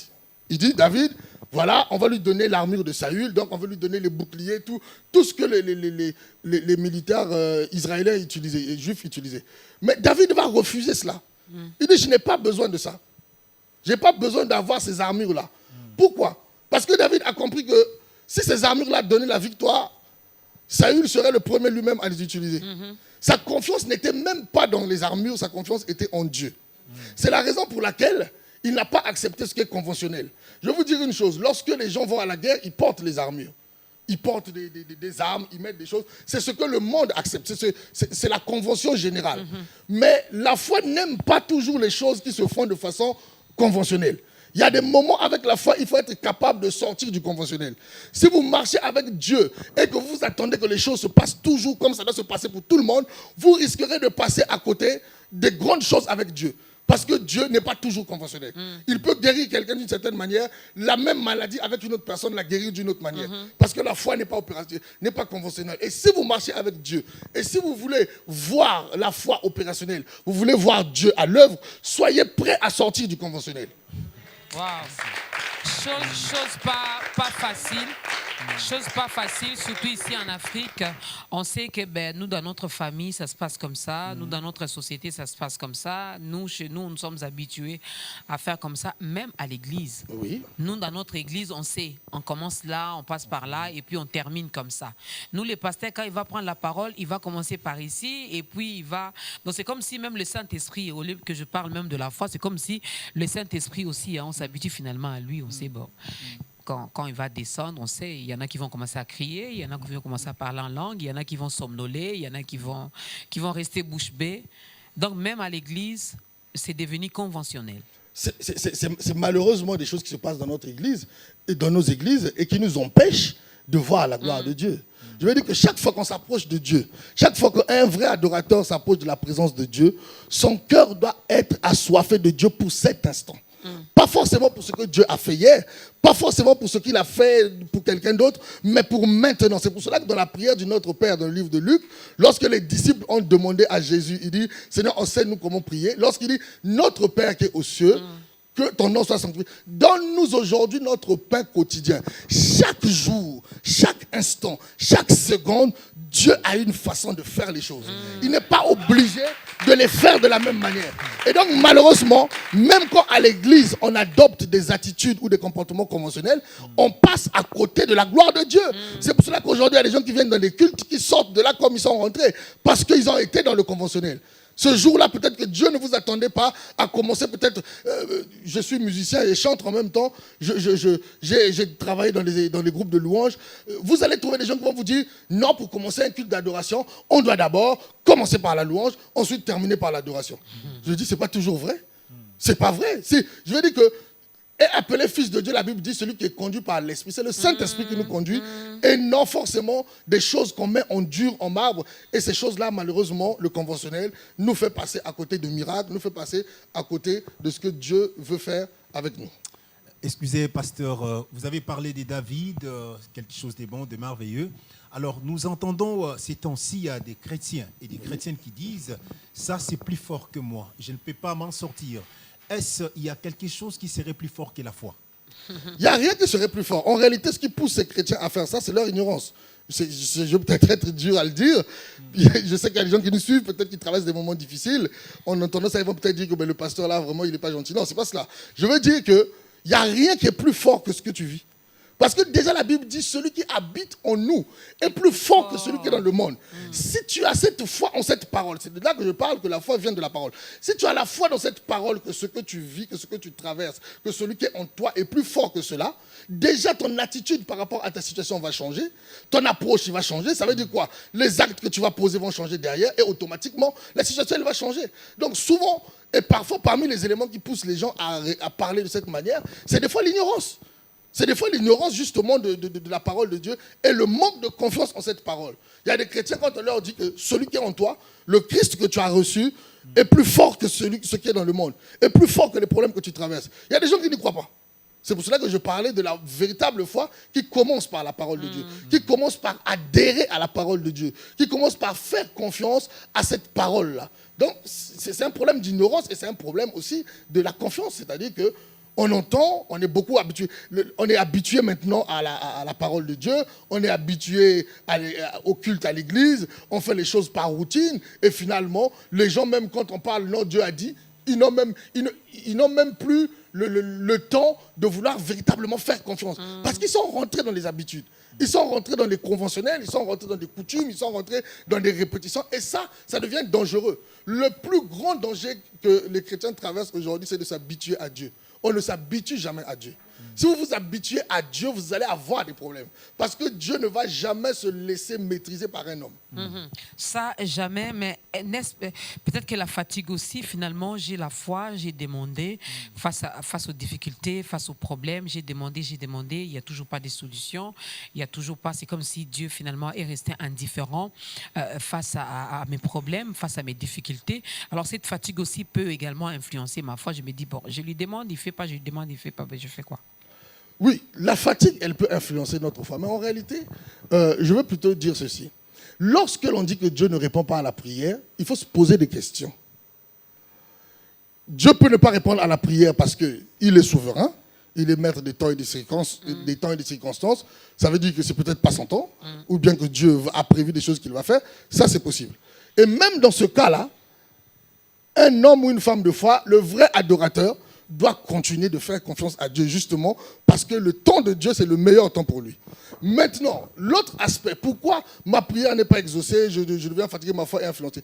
Il dit, David, voilà, on va lui donner l'armure de Saül, donc on va lui donner les boucliers, tout ce que les militaires israéliens utilisaient, les juifs utilisaient. Mais David va refuser cela. Il dit, je n'ai pas besoin de ça. Je n'ai pas besoin d'avoir ces armures-là. Pourquoi? Parce que David a compris que si ces armures-là donnaient la victoire, Saül serait le premier lui-même à les utiliser. Sa confiance n'était même pas dans les armures, sa confiance était en Dieu. C'est la raison pour laquelle il n'a pas accepté ce qui est conventionnel. Je vais vous dire une chose, lorsque les gens vont à la guerre, ils portent les armures. Ils portent des armes, ils mettent des choses. C'est ce que le monde accepte, c'est la convention générale. Mais la foi n'aime pas toujours les choses qui se font de façon conventionnelle. Il y a des moments avec la foi, il faut être capable de sortir du conventionnel. Si vous marchez avec Dieu et que vous attendez que les choses se passent toujours comme ça doit se passer pour tout le monde, vous risquerez de passer à côté des grandes choses avec Dieu. Parce que Dieu n'est pas toujours conventionnel. Il peut guérir quelqu'un d'une certaine manière, la même maladie avec une autre personne la guérir d'une autre manière. Parce que la foi n'est pas opérationnelle, n'est pas conventionnelle. Et si vous marchez avec Dieu, et si vous voulez voir la foi opérationnelle, vous voulez voir Dieu à l'œuvre, soyez prêts à sortir du conventionnel. Wow. Chose pas facile. Chose pas facile, surtout ici en Afrique. On sait que nous, dans notre famille, ça se passe comme ça. Nous, dans notre société, ça se passe comme ça. Nous, chez nous, nous sommes habitués à faire comme ça, même à l'église. Oui. Nous, dans notre église, on sait. On commence là, on passe par là, et puis on termine comme ça. Nous, les pasteurs, quand il va prendre la parole, il va commencer par ici, et puis il va... Donc, c'est comme si même le Saint-Esprit, au lieu que je parle même de la foi, c'est comme si le Saint-Esprit aussi, on s'habitue finalement à lui. On sait, bon... Quand il va descendre, on sait, il y en a qui vont commencer à crier, il y en a qui vont commencer à parler en langue, il y en a qui vont somnoler, il y en a qui vont rester bouche bée. Donc même à l'église, c'est devenu conventionnel. C'est malheureusement des choses qui se passent dans notre église et dans nos églises et qui nous empêchent de voir la gloire de Dieu. Je veux dire que chaque fois qu'on s'approche de Dieu, chaque fois qu'un vrai adorateur s'approche de la présence de Dieu, son cœur doit être assoiffé de Dieu pour cet instant. Pas forcément pour ce que Dieu a fait hier, pas forcément pour ce qu'il a fait pour quelqu'un d'autre, mais pour maintenant. C'est pour cela que dans la prière du Notre Père, dans le livre de Luc, lorsque les disciples ont demandé à Jésus, il dit, Seigneur, enseigne-nous comment prier. Lorsqu'il dit, Notre Père qui est aux cieux, que ton nom soit sanctifié. Donne-nous aujourd'hui notre pain quotidien. Chaque jour, chaque instant, chaque seconde, Dieu a une façon de faire les choses. Il n'est pas obligé de les faire de la même manière. Et donc, malheureusement, même quand à l'église, on adopte des attitudes ou des comportements conventionnels, on passe à côté de la gloire de Dieu. C'est pour cela qu'aujourd'hui, il y a des gens qui viennent dans des cultes, qui sortent de là comme ils sont rentrés, parce qu'ils ont été dans le conventionnel. Ce jour-là, peut-être que Dieu ne vous attendait pas à commencer, peut-être, je suis musicien et chante en même temps, j'ai travaillé dans les groupes de louanges. Vous allez trouver des gens qui vont vous dire, non, pour commencer un culte d'adoration, on doit d'abord commencer par la louange, ensuite terminer par l'adoration. Je dis, c'est pas toujours vrai. C'est pas vrai. Je veux dire que, et appelé fils de Dieu, la Bible dit celui qui est conduit par l'Esprit. C'est le Saint-Esprit qui nous conduit et non forcément des choses qu'on met en dur, en marbre. Et ces choses-là, malheureusement, le conventionnel nous fait passer à côté de miracles, nous fait passer à côté de ce que Dieu veut faire avec nous. Excusez, pasteur, vous avez parlé de David, quelque chose de bon, de merveilleux. Alors, nous entendons ces temps-ci des chrétiens et des chrétiennes qui disent « ça, c'est plus fort que moi, je ne peux pas m'en sortir ». Il y a quelque chose qui serait plus fort que la foi? Il n'y a rien qui serait plus fort. En réalité, ce qui pousse ces chrétiens à faire ça, c'est leur ignorance. Je vais peut-être être dur à le dire. Je sais qu'il y a des gens qui nous suivent, peut-être qui traversent des moments difficiles. En entendant ça, ils vont peut-être dire que le pasteur là, vraiment, il n'est pas gentil. Non, c'est pas cela. Je veux dire qu'il n'y a rien qui est plus fort que ce que tu vis. Parce que déjà la Bible dit celui qui habite en nous est plus fort que celui qui est dans le monde. Si tu as cette foi en cette parole, c'est de là que je parle que la foi vient de la parole. Si tu as la foi dans cette parole, que ce que tu vis, que ce que tu traverses, que celui qui est en toi est plus fort que cela, déjà ton attitude par rapport à ta situation va changer, ton approche il va changer. Ça veut dire quoi? Les actes que tu vas poser vont changer derrière et automatiquement la situation elle va changer. Donc souvent et parfois parmi les éléments qui poussent les gens à parler de cette manière, c'est des fois l'ignorance. C'est des fois l'ignorance justement de la parole de Dieu et le manque de confiance en cette parole. Il y a des chrétiens quand on leur dit que celui qui est en toi, le Christ que tu as reçu, est plus fort que ce qui est dans le monde, est plus fort que les problèmes que tu traverses. Il y a des gens qui n'y croient pas. C'est pour cela que je parlais de la véritable foi qui commence par la parole de Dieu, qui commence par adhérer à la parole de Dieu, qui commence par faire confiance à cette parole-là. Donc c'est un problème d'ignorance et c'est un problème aussi de la confiance, c'est-à-dire que on entend, on est beaucoup habitué. On est habitué maintenant à la parole de Dieu. On est habitué au culte à l'église. On fait les choses par routine. Et finalement, les gens, même quand on parle, non, Dieu a dit, ils n'ont même plus le temps de vouloir véritablement faire confiance. Parce qu'ils sont rentrés dans les habitudes. Ils sont rentrés dans les conventionnels, ils sont rentrés dans des coutumes, ils sont rentrés dans des répétitions. Et ça devient dangereux. Le plus grand danger que les chrétiens traversent aujourd'hui, c'est de s'habituer à Dieu. On ne s'habitue jamais à Dieu. Si vous vous habituez à Dieu, vous allez avoir des problèmes. Parce que Dieu ne va jamais se laisser maîtriser par un homme. Ça, jamais, mais peut-être que la fatigue aussi, finalement, j'ai la foi, j'ai demandé, face aux difficultés, face aux problèmes, j'ai demandé, il n'y a toujours pas de solution, il n'y a toujours pas, c'est comme si Dieu, finalement, est resté indifférent face à mes problèmes, face à mes difficultés. Alors, cette fatigue aussi peut également influencer ma foi. Je me dis, bon, je lui demande, il ne fait pas, je lui demande, il ne fait pas, ben, je fais quoi? Oui, la fatigue, elle peut influencer notre foi. Mais en réalité, je veux plutôt dire ceci. Lorsque l'on dit que Dieu ne répond pas à la prière, il faut se poser des questions. Dieu peut ne pas répondre à la prière parce qu'il est souverain, il est maître des temps et des circonstances. Ça veut dire que c'est peut-être pas son temps, ou bien que Dieu a prévu des choses qu'il va faire. Ça, c'est possible. Et même dans ce cas-là, un homme ou une femme de foi, le vrai adorateur, doit continuer de faire confiance à Dieu justement parce que le temps de Dieu, c'est le meilleur temps pour lui. Maintenant, l'autre aspect, pourquoi ma prière n'est pas exaucée, je deviens fatigué, ma foi est influencée.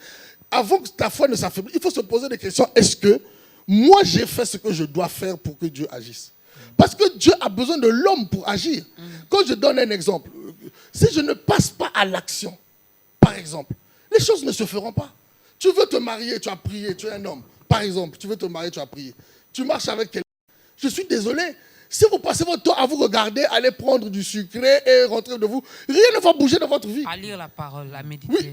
Avant que ta foi ne s'affaiblisse, il faut se poser des questions. Est-ce que moi, j'ai fait ce que je dois faire pour que Dieu agisse? Parce que Dieu a besoin de l'homme pour agir. Quand je donne un exemple, si je ne passe pas à l'action, par exemple, les choses ne se feront pas. Tu veux te marier, tu as prié, tu es un homme. Par exemple, tu veux te marier, tu as prié. Tu marches avec quelqu'un. Je suis désolé. Si vous passez votre temps à vous regarder, aller prendre du sucré et rentrer de vous, rien ne va bouger dans votre vie. À lire la parole, à méditer. Oui.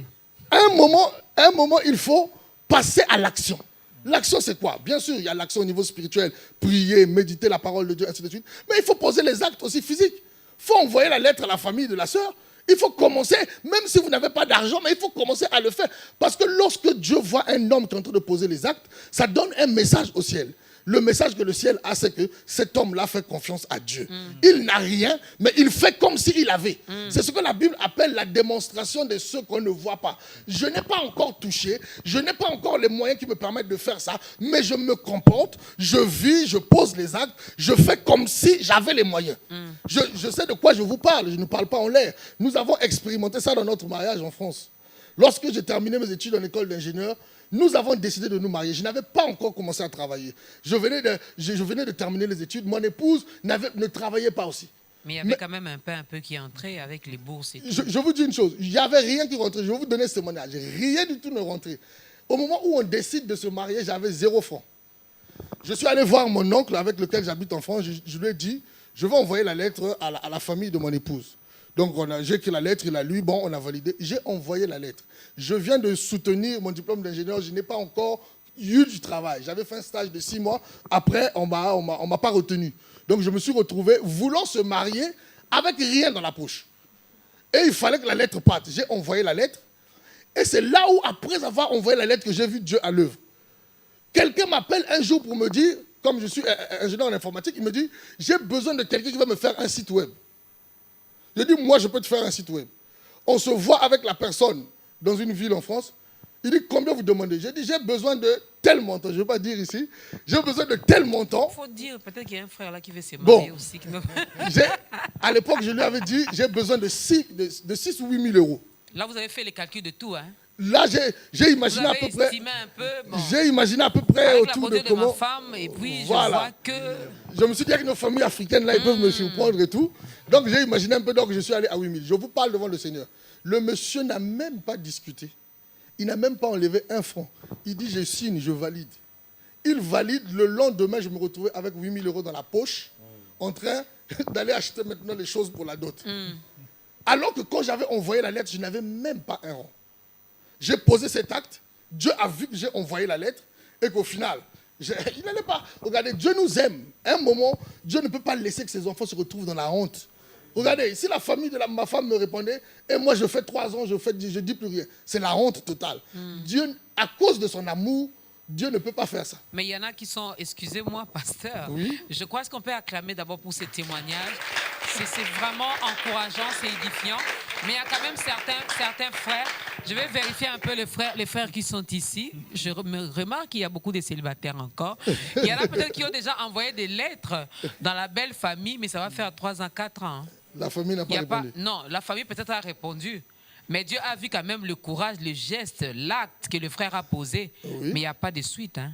À un moment, il faut passer à l'action. L'action, c'est quoi? Bien sûr, il y a l'action au niveau spirituel, prier, méditer la parole de Dieu, ainsi de suite. Mais il faut poser les actes aussi physiques. Il faut envoyer la lettre à la famille de la sœur. Il faut commencer, même si vous n'avez pas d'argent, mais il faut commencer à le faire. Parce que lorsque Dieu voit un homme qui est en train de poser les actes, ça donne un message au ciel. Le message que le ciel a, c'est que cet homme-là fait confiance à Dieu. Il n'a rien, mais il fait comme s'il avait. C'est ce que la Bible appelle la démonstration de ce qu'on ne voit pas. Je n'ai pas encore touché, je n'ai pas encore les moyens qui me permettent de faire ça, mais je me comporte, je vis, je pose les actes, je fais comme si j'avais les moyens. Je sais de quoi je vous parle, je ne parle pas en l'air. Nous avons expérimenté ça dans notre mariage en France. Lorsque j'ai terminé mes études en école d'ingénieur, nous avons décidé de nous marier. Je n'avais pas encore commencé à travailler. Je venais de terminer les études. Mon épouse ne travaillait pas aussi. Mais il y avait quand même un peu qui entrait avec les bourses et tout. Je vous dis une chose. Il n'y avait rien qui rentrait. Je vais vous donner ce témoignage. Rien du tout ne rentrait. Au moment où on décide de se marier, j'avais 0 francs. Je suis allé voir mon oncle avec lequel j'habite en France. Je lui ai dit, je vais envoyer la lettre à la famille de mon épouse. Donc, j'ai écrit la lettre, il a lu, bon, on a validé. J'ai envoyé la lettre. Je viens de soutenir mon diplôme d'ingénieur, je n'ai pas encore eu du travail. J'avais fait un stage de 6 mois. Après, on m'a pas retenu. Donc, je me suis retrouvé voulant se marier avec rien dans la poche. Et il fallait que la lettre parte. J'ai envoyé la lettre. Et c'est là où, après avoir envoyé la lettre, que j'ai vu Dieu à l'œuvre. Quelqu'un m'appelle un jour pour me dire, comme je suis ingénieur en informatique, il me dit, j'ai besoin de quelqu'un qui va me faire un site web. Je dis, moi, je peux te faire un site web. On se voit avec la personne dans une ville en France. Il dit, combien vous demandez? J'ai dit, j'ai besoin de tel montant. Je ne vais pas dire ici. J'ai besoin de tel montant. Il faut dire, peut-être qu'il y a un frère là qui veut se Bon. marier aussi. À l'époque, je lui avais dit, j'ai besoin de 6 ou 8 000 euros. Là, vous avez fait les calculs de tout. Hein? Là, j'ai Vous imaginé à avez peu près. estimé un peu. Bon. J'ai imaginé à peu près Avec la autour beauté de de ma comment. femme, et puis Voilà. je vois que... Je me suis dit avec nos familles africaines, là, ils peuvent me surprendre et tout. Donc, j'ai imaginé un peu, donc je suis allé à 8 000. Je vous parle devant le Seigneur. Le monsieur n'a même pas discuté. Il n'a même pas enlevé un franc. Il dit, je signe, je valide. Il valide. Le lendemain, je me retrouvais avec 8 000 euros dans la poche, en train d'aller acheter maintenant les choses pour la dot. Alors que quand j'avais envoyé la lettre, je n'avais même pas un rond. J'ai posé cet acte. Dieu a vu que j'ai envoyé la lettre et qu'au final, il n'allait pas. Regardez, Dieu nous aime. À un moment, Dieu ne peut pas laisser que ses enfants se retrouvent dans la honte. Regardez, si la famille de ma femme me répondait, et moi je fais 3 ans, je dis plus rien. C'est la honte totale. Dieu, à cause de son amour, Dieu ne peut pas faire ça. Mais il y en a qui sont, excusez-moi, pasteur, Oui. je crois qu'on peut acclamer d'abord pour ces témoignages. C'est vraiment encourageant, c'est édifiant. Mais il y a quand même certains frères. Je vais vérifier un peu les frères qui sont ici. Je me remarque qu'il y a beaucoup de célibataires encore. Il y en a peut-être qui ont déjà envoyé des lettres dans la belle famille, mais ça va faire 3 ans, 4 ans. La famille n'a Il y pas a répondu. non, la famille peut-être a répondu. Mais Dieu a vu quand même le courage, le geste, l'acte que le frère a posé. Oui. Mais il n'y a pas de suite. Hein.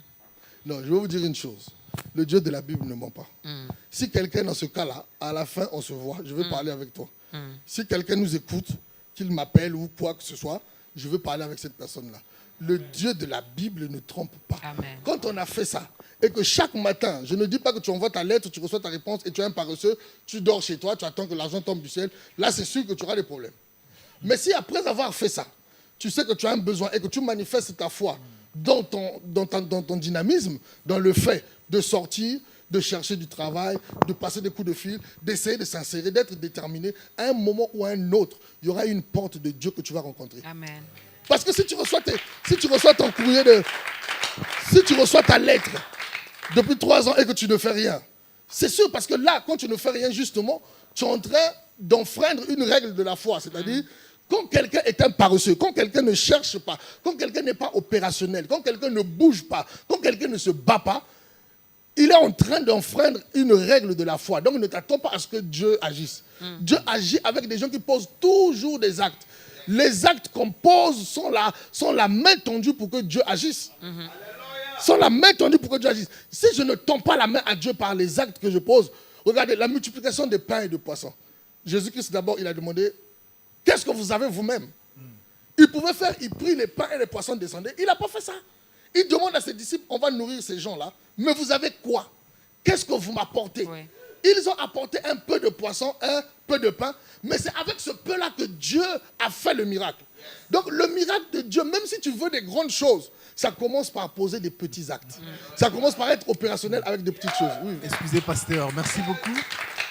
Non, je vais vous dire une chose. Le Dieu de la Bible ne ment pas. Si quelqu'un dans ce cas-là, à la fin, on se voit, je veux parler avec toi. Si quelqu'un nous écoute, qu'il m'appelle ou quoi que ce soit, je veux parler avec cette personne-là. Le Dieu de la Bible ne trompe pas. Amen. Quand on a fait ça, et que chaque matin, je ne dis pas que tu envoies ta lettre, tu reçois ta réponse et tu es un paresseux, tu dors chez toi, tu attends que l'argent tombe du ciel, là c'est sûr que tu auras des problèmes. Mais si après avoir fait ça, tu sais que tu as un besoin et que tu manifestes ta foi dans ton dynamisme, dans le fait de sortir, de chercher du travail, de passer des coups de fil, d'essayer de s'insérer, d'être déterminé, à un moment ou à un autre, il y aura une porte de Dieu que tu vas rencontrer. Amen. Parce que si tu reçois ton courrier si tu reçois ta lettre depuis 3 ans et que tu ne fais rien, c'est sûr parce que là, quand tu ne fais rien justement, tu es en train d'enfreindre une règle de la foi. C'est-à-dire, quand quelqu'un est un paresseux, quand quelqu'un ne cherche pas, quand quelqu'un n'est pas opérationnel, quand quelqu'un ne bouge pas, quand quelqu'un ne se bat pas, il est en train d'enfreindre une règle de la foi. Donc ne t'attends pas à ce que Dieu agisse. Dieu agit avec des gens qui posent toujours des actes. Les actes qu'on pose sont la main tendue pour que Dieu agisse. Sont la main tendue pour que Dieu agisse. Si je ne tends pas la main à Dieu par les actes que je pose, regardez la multiplication des pains et des poissons. Jésus-Christ d'abord, il a demandé, qu'est-ce que vous avez vous-même? Il pouvait faire, il prit les pains et les poissons descendaient. Il n'a pas fait ça. Il demande à ses disciples, on va nourrir ces gens-là, mais vous avez quoi? Qu'est-ce que vous m'apportez? Oui. Ils ont apporté un peu de poisson, un peu de pain, mais c'est avec ce peu-là que Dieu a fait le miracle. Donc le miracle de Dieu, même si tu veux des grandes choses, ça commence par poser des petits actes. Ça commence par être opérationnel avec des petites choses. Oui. Excusez, pasteur, merci beaucoup.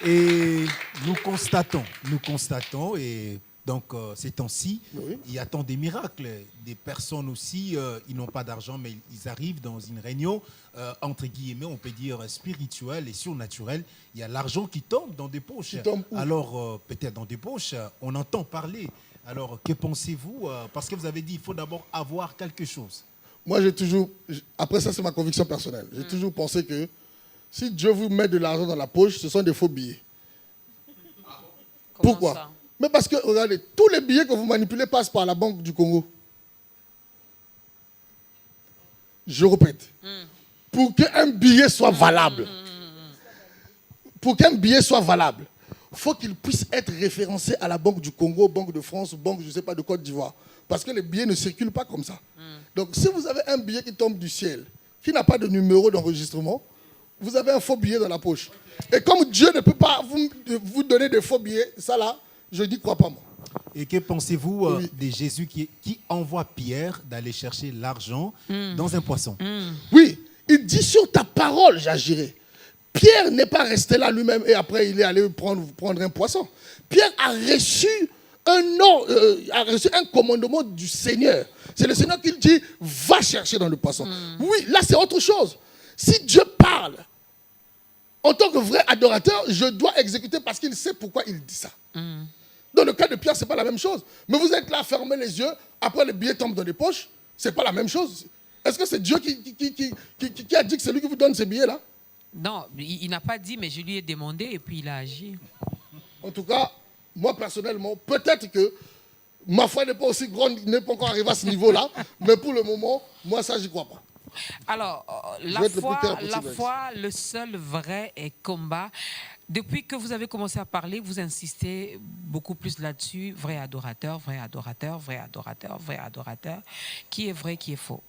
Et nous constatons, et donc ces temps-ci, Oui. il y a tant des miracles. Des personnes aussi, ils n'ont pas d'argent, mais ils arrivent dans une réunion, entre guillemets, on peut dire spirituelle et surnaturelle. Il y a l'argent qui tombe dans des poches. Qui tombe où? Alors, peut-être dans des poches, on entend parler. Alors, que pensez-vous? Parce que vous avez dit, il faut d'abord avoir quelque chose. Moi, après ça, c'est ma conviction personnelle. J'ai toujours pensé que si Dieu vous met de l'argent dans la poche, ce sont des faux billets. Comment Pourquoi? ça? Mais parce que, regardez, tous les billets que vous manipulez passent par la Banque du Congo. Je répète. Pour qu'un billet soit valable, il faut qu'il puisse être référencé à la Banque du Congo, Banque de France, Banque, je ne sais pas, de Côte d'Ivoire. Parce que les billets ne circulent pas comme ça. Donc, si vous avez un billet qui tombe du ciel, qui n'a pas de numéro d'enregistrement, vous avez un faux billet dans la poche. Et comme Dieu ne peut pas vous donner des faux billets, ça là, je dis, crois pas moi. Et que pensez-vous Oui. de Jésus qui envoie Pierre d'aller chercher l'argent dans un poisson? Oui, il dit sur ta parole, j'agirai. Pierre n'est pas resté là lui-même et après il est allé prendre un poisson. Pierre a reçu un commandement du Seigneur. C'est le Seigneur qui dit, va chercher dans le poisson. Oui, là c'est autre chose. Si Dieu parle, en tant que vrai adorateur, je dois exécuter parce qu'il sait pourquoi il dit ça. Dans le cas de Pierre, ce n'est pas la même chose. Mais vous êtes là, fermez les yeux, après le billet tombe dans les poches, C'est pas la même chose. Est-ce que c'est Dieu qui a dit que c'est lui qui vous donne ces billets-là? Non, il n'a pas dit, mais je lui ai demandé et puis il a agi. En tout cas, moi personnellement, peut-être que ma foi n'est pas aussi grande, n'est pas encore arrivée à ce niveau-là, mais pour le moment, moi ça, j'y crois pas. Alors, Je vais être le plus clair possible la avec foi, le seul vrai combat. Depuis que vous avez commencé à parler, vous insistez beaucoup plus là-dessus. Vrai adorateur, vrai adorateur, vrai adorateur, vrai adorateur. Qui est vrai, qui est faux?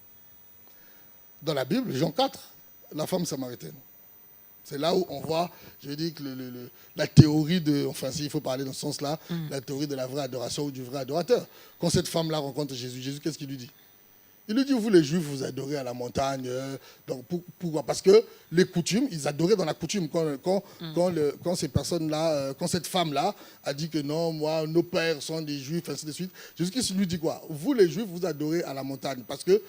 Dans la Bible, Jean 4, la femme samaritaine. C'est là où on voit, je veux dire, que la théorie de, enfin s'il faut parler dans ce sens-là, la théorie de la vraie adoration ou du vrai adorateur. Quand cette femme-là rencontre Jésus, Jésus, qu'est-ce qu'il lui dit? Il lui dit, vous les Juifs, vous adorez à la montagne. Donc pourquoi? Parce que les coutumes, ils adoraient dans la coutume. Quand ces personnes-là, quand cette femme-là a dit que non, moi, nos pères sont des Juifs, ainsi de suite, Jésus-Christ lui dit quoi? Vous les Juifs, vous adorez à la montagne. Parce que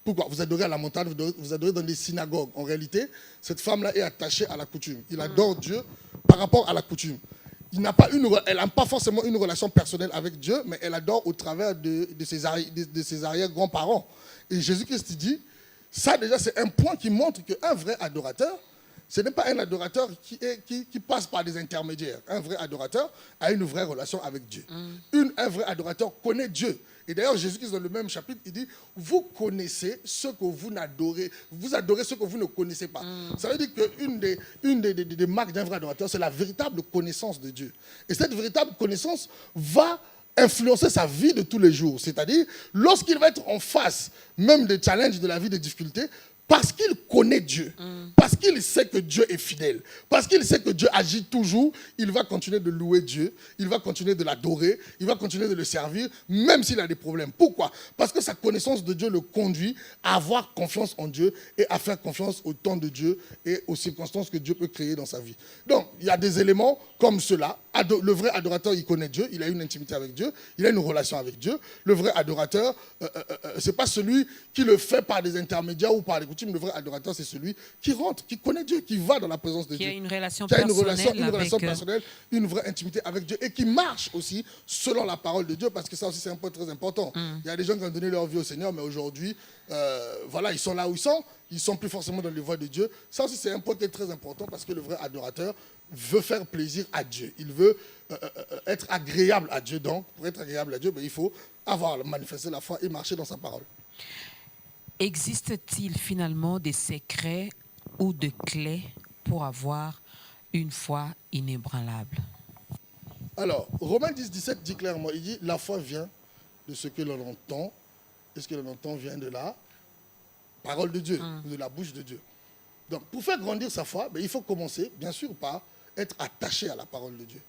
pourquoi? Vous adorez à la montagne, vous adorez dans des synagogues. En réalité, cette femme-là est attachée à la coutume. Il adore Dieu par rapport à la coutume. Elle n'a pas forcément une relation personnelle avec Dieu, mais elle adore au travers de ses arrière-grands-parents. Et Jésus-Christ dit, ça déjà c'est un point qui montre qu'un vrai adorateur, ce n'est pas un adorateur qui passe par des intermédiaires. Un vrai adorateur a une vraie relation avec Dieu. Un vrai adorateur connaît Dieu. Et d'ailleurs, Jésus-Christ, dans le même chapitre, il dit, vous connaissez ce que vous n'adorez, vous adorez ce que vous ne connaissez pas. Ça veut dire qu'une des marques d'un vrai adorateur, c'est la véritable connaissance de Dieu. Et cette véritable connaissance va influencer sa vie de tous les jours. C'est-à-dire, lorsqu'il va être en face même des challenges de la vie, des difficultés, parce qu'il connaît Dieu, parce qu'il sait que Dieu est fidèle, parce qu'il sait que Dieu agit toujours, il va continuer de louer Dieu, il va continuer de l'adorer, il va continuer de le servir, même s'il a des problèmes. Pourquoi? Parce que sa connaissance de Dieu le conduit à avoir confiance en Dieu et à faire confiance au temps de Dieu et aux circonstances que Dieu peut créer dans sa vie. Donc, il y a des éléments comme cela. Le vrai adorateur, il connaît Dieu, il a une intimité avec Dieu, il a une relation avec Dieu. Le vrai adorateur, ce n'est pas celui qui le fait par des intermédiaires ou par des coutumes. Le vrai adorateur, c'est celui qui rentre, qui connaît Dieu, qui va dans la présence de Dieu. Qui a une relation qui a personnelle, une vraie intimité avec Dieu et qui marche aussi selon la parole de Dieu, parce que ça aussi c'est un point très important. Il y a des gens qui ont donné leur vie au Seigneur, mais aujourd'hui, voilà, ils sont là où ils ne sont plus forcément dans les voies de Dieu. Ça aussi c'est un point qui est très important, parce que le vrai adorateur veut faire plaisir à Dieu. Il veut être agréable à Dieu. Donc, pour être agréable à Dieu, il faut avoir manifesté la foi et marcher dans sa parole. Existe-t-il finalement des secrets ou des clés pour avoir une foi inébranlable? Alors, Romains 10, 17 dit clairement, il dit, la foi vient de ce que l'on entend, et ce que l'on entend vient de la parole de Dieu, de la bouche de Dieu. Donc, pour faire grandir sa foi, il faut commencer, bien sûr, par être attaché à la parole de Dieu.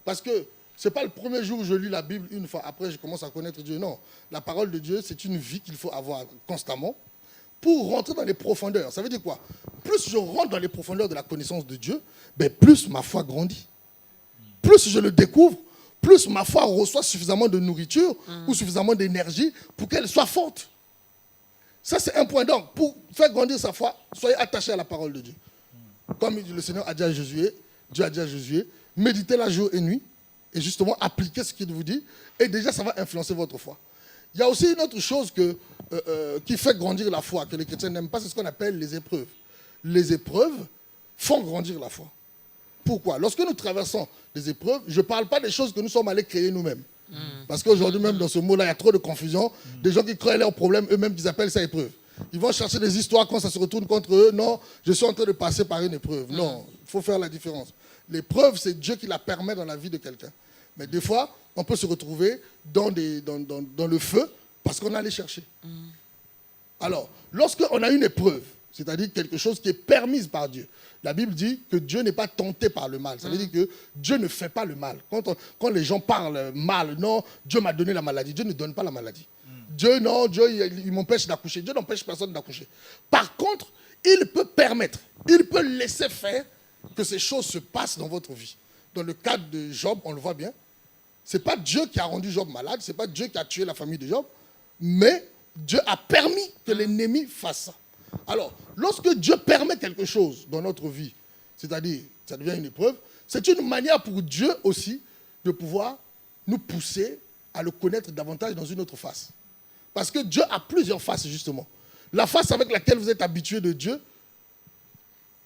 Parce que ce n'est pas le premier jour où je lis la Bible une fois, après je commence à connaître Dieu. Non, la parole de Dieu, c'est une vie qu'il faut avoir constamment pour rentrer dans les profondeurs. Ça veut dire quoi? Plus je rentre dans les profondeurs de la connaissance de Dieu, plus ma foi grandit. Plus je le découvre, plus ma foi reçoit suffisamment de nourriture ou suffisamment d'énergie pour qu'elle soit forte. Ça, c'est un point. Donc, pour faire grandir sa foi, soyez attaché à la parole de Dieu. Comme le Seigneur a dit à Josué, Dieu a dit à Josué, méditez la jour et nuit, et justement appliquez ce qu'il vous dit, et déjà ça va influencer votre foi. Il y a aussi une autre chose qui fait grandir la foi, que les chrétiens n'aiment pas, c'est ce qu'on appelle les épreuves. Les épreuves font grandir la foi. Pourquoi? Lorsque nous traversons des épreuves, je ne parle pas des choses que nous sommes allés créer nous-mêmes. Parce qu'aujourd'hui même, dans ce mot-là, il y a trop de confusion. Des gens qui créent leurs problèmes eux-mêmes, ils appellent ça épreuve. Ils vont chercher des histoires quand ça se retourne contre eux. Non, je suis en train de passer par une épreuve. Non, il faut faire la différence. L'épreuve, c'est Dieu qui la permet dans la vie de quelqu'un. Mais des fois, on peut se retrouver dans le feu parce qu'on allait chercher. Alors, lorsqu'on a une épreuve, c'est-à-dire quelque chose qui est permise par Dieu, la Bible dit que Dieu n'est pas tenté par le mal. Ça veut dire que Dieu ne fait pas le mal. Quand les gens parlent mal, non, Dieu m'a donné la maladie. Dieu ne donne pas la maladie. Dieu, non, Dieu, il m'empêche d'accoucher. Dieu n'empêche personne d'accoucher. Par contre, il peut permettre, il peut laisser faire que ces choses se passent dans votre vie. Dans le cadre de Job, on le voit bien. Ce n'est pas Dieu qui a rendu Job malade, ce n'est pas Dieu qui a tué la famille de Job, mais Dieu a permis que l'ennemi fasse ça. Alors, lorsque Dieu permet quelque chose dans notre vie, c'est-à-dire, ça devient une épreuve, c'est une manière pour Dieu aussi de pouvoir nous pousser à le connaître davantage dans une autre face. Parce que Dieu a plusieurs faces, justement. La face avec laquelle vous êtes habitué de Dieu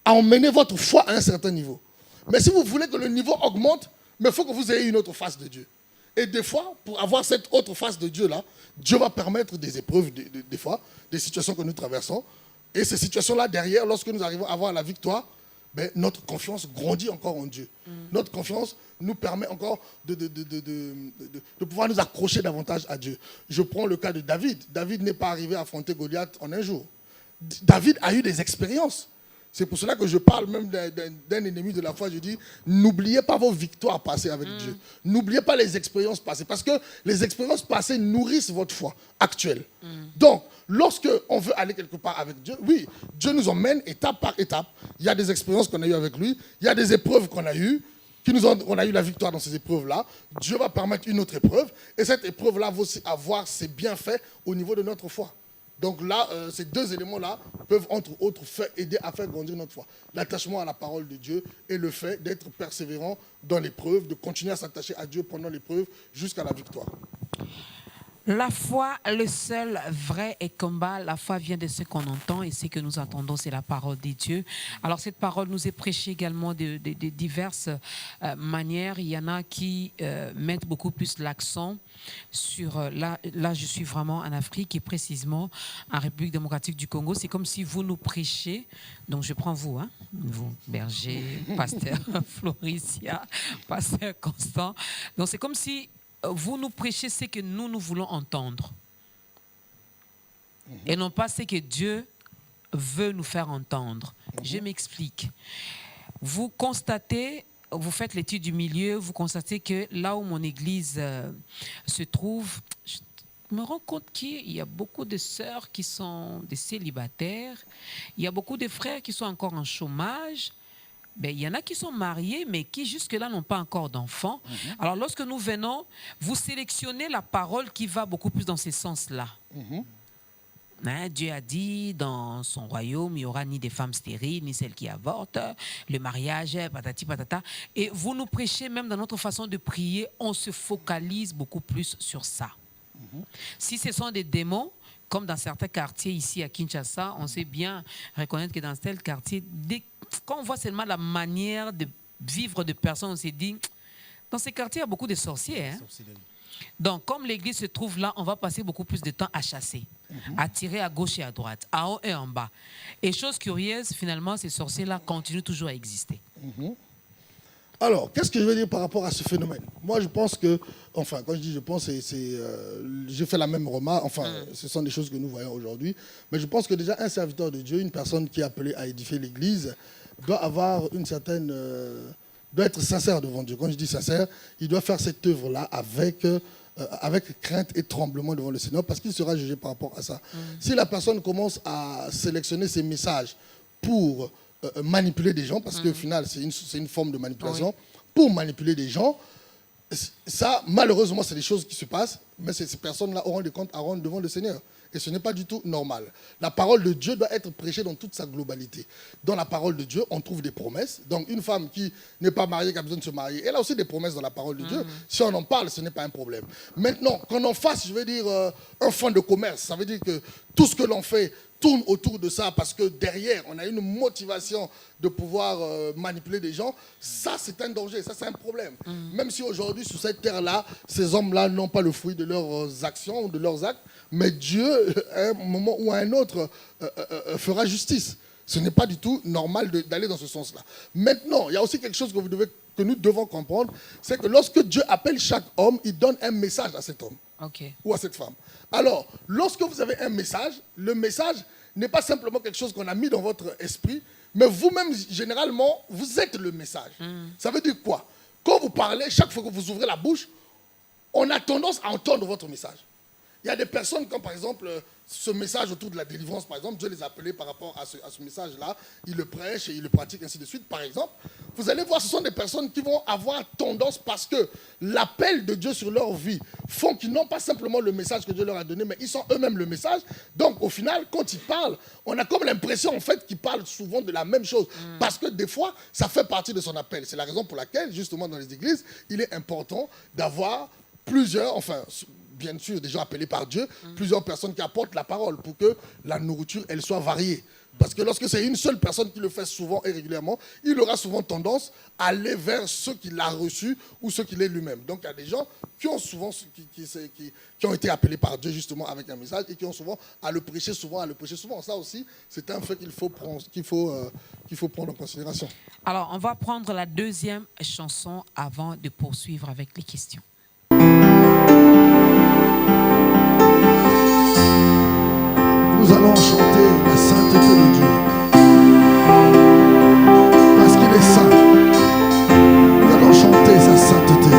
a emmené votre foi à un certain niveau. Mais si vous voulez que le niveau augmente, il faut que vous ayez une autre face de Dieu. Et des fois, pour avoir cette autre face de Dieu-là, Dieu va permettre des épreuves, des fois, des situations que nous traversons. Et ces situations-là, derrière, lorsque nous arrivons à avoir la victoire, notre confiance grandit encore en Dieu. Notre confiance nous permet encore de pouvoir nous accrocher davantage à Dieu. Je prends le cas de David. David n'est pas arrivé à affronter Goliath en un jour. David a eu des expériences. C'est pour cela que je parle même d'un ennemi de la foi. Je dis, n'oubliez pas vos victoires passées avec Dieu. N'oubliez pas les expériences passées. Parce que les expériences passées nourrissent votre foi actuelle. Donc, lorsque on veut aller quelque part avec Dieu, oui, Dieu nous emmène étape par étape. Il y a des expériences qu'on a eues avec lui. Il y a des épreuves qu'on a eues. On a eu la victoire dans ces épreuves-là. Dieu va permettre une autre épreuve. Et cette épreuve-là va aussi avoir ses bienfaits au niveau de notre foi. Donc là, ces deux éléments-là peuvent, entre autres, aider à faire grandir notre foi. L'attachement à la parole de Dieu et le fait d'être persévérant dans l'épreuve, de continuer à s'attacher à Dieu pendant l'épreuve jusqu'à la victoire. La foi, le seul vrai combat, la foi vient de ce qu'on entend et ce que nous entendons, c'est la parole de Dieu. Alors cette parole nous est prêchée également de diverses manières. Il y en a qui mettent beaucoup plus l'accent sur, là je suis vraiment en Afrique et précisément en République démocratique du Congo. C'est comme si vous nous prêchez, donc je prends vous, vous berger, pasteur Floricia, pasteur Constant. Donc c'est comme si vous nous prêchez ce que nous voulons entendre. Et non pas ce que Dieu veut nous faire entendre. Je m'explique. Vous constatez, vous faites l'étude du milieu, vous constatez que là où mon église se trouve, je me rends compte qu'il y a beaucoup de sœurs qui sont des célibataires, il y a beaucoup de frères qui sont encore en chômage. Il y en a qui sont mariés, mais qui jusque-là n'ont pas encore d'enfants. Alors, lorsque nous venons, vous sélectionnez la parole qui va beaucoup plus dans ce sens-là. Dieu a dit, dans son royaume, il n'y aura ni des femmes stériles, ni celles qui avortent, le mariage, patati patata. Et vous nous prêchez, même dans notre façon de prier, on se focalise beaucoup plus sur ça. Si ce sont des démons, comme dans certains quartiers ici à Kinshasa, on sait bien reconnaître que dans tel quartier, quand on voit seulement la manière de vivre de personnes, on s'est dit, dans ces quartiers, il y a beaucoup de sorciers. Donc, comme l'église se trouve là, on va passer beaucoup plus de temps à chasser, à tirer à gauche et à droite, en haut et en bas. Et chose curieuse, finalement, ces sorciers-là continuent toujours à exister. Alors, qu'est-ce que je veux dire par rapport à ce phénomène? Moi, je pense que, enfin, quand je dis je pense, je fais la même remarque, enfin, ce sont des choses que nous voyons aujourd'hui, mais je pense que déjà un serviteur de Dieu, une personne qui est appelée à édifier l'Église, doit avoir une certaine... doit être sincère devant Dieu. Quand je dis sincère, il doit faire cette œuvre-là avec crainte et tremblement devant le Seigneur, parce qu'il sera jugé par rapport à ça. Si la personne commence à sélectionner ses messages pour manipuler des gens, parce qu'au final, c'est une forme de manipulation, pour manipuler des gens, ça, malheureusement, c'est des choses qui se passent, mais ces personnes-là auront des comptes à rendre devant le Seigneur. Et ce n'est pas du tout normal. La parole de Dieu doit être prêchée dans toute sa globalité. Dans la parole de Dieu, on trouve des promesses. Donc, une femme qui n'est pas mariée, qui a besoin de se marier, elle a aussi des promesses dans la parole de Dieu. Si on en parle, ce n'est pas un problème. Maintenant, qu'on en fasse, je veux dire, un fonds de commerce, ça veut dire que tout ce que l'on fait tourne autour de ça, parce que derrière, on a une motivation de pouvoir manipuler des gens. Ça, c'est un danger, ça, c'est un problème. Même si aujourd'hui, sur cette terre-là, ces hommes-là n'ont pas le fruit de leurs actions ou de leurs actes, mais Dieu, à un moment ou à un autre, fera justice. Ce n'est pas du tout normal d'aller dans ce sens-là. Maintenant, il y a aussi quelque chose que nous devons comprendre, c'est que lorsque Dieu appelle chaque homme, il donne un message à cet homme ou à cette femme. Alors, lorsque vous avez un message, le message n'est pas simplement quelque chose qu'on a mis dans votre esprit, mais vous-même, généralement, vous êtes le message. Ça veut dire quoi? Quand vous parlez, chaque fois que vous ouvrez la bouche, on a tendance à entendre votre message. Il y a des personnes, comme par exemple ce message autour de la délivrance, par exemple, Dieu les a appelés par rapport à ce message-là, ils le prêchent et ils le pratiquent, ainsi de suite, par exemple. Vous allez voir, ce sont des personnes qui vont avoir tendance, parce que l'appel de Dieu sur leur vie font qu'ils n'ont pas simplement le message que Dieu leur a donné, mais ils sont eux-mêmes le message. Donc, au final, quand ils parlent, on a comme l'impression, en fait, qu'ils parlent souvent de la même chose, parce que des fois, ça fait partie de son appel. C'est la raison pour laquelle, justement, dans les églises, il est important d'avoir plusieurs, enfin, bien sûr, des gens appelés par Dieu, plusieurs personnes qui apportent la parole pour que la nourriture, elle soit variée. Parce que lorsque c'est une seule personne qui le fait souvent et régulièrement, il aura souvent tendance à aller vers ce qu'il a reçu ou ce qu'il est lui-même. Donc il y a des gens qui ont souvent qui ont été appelés par Dieu justement avec un message et qui ont souvent à le prêcher souvent. Ça aussi, c'est un fait qu'il faut prendre en considération. Alors, on va prendre la deuxième chanson avant de poursuivre avec les questions. Nous allons chanter la sainteté de Dieu. Parce qu'il est saint. Nous allons chanter sa sainteté.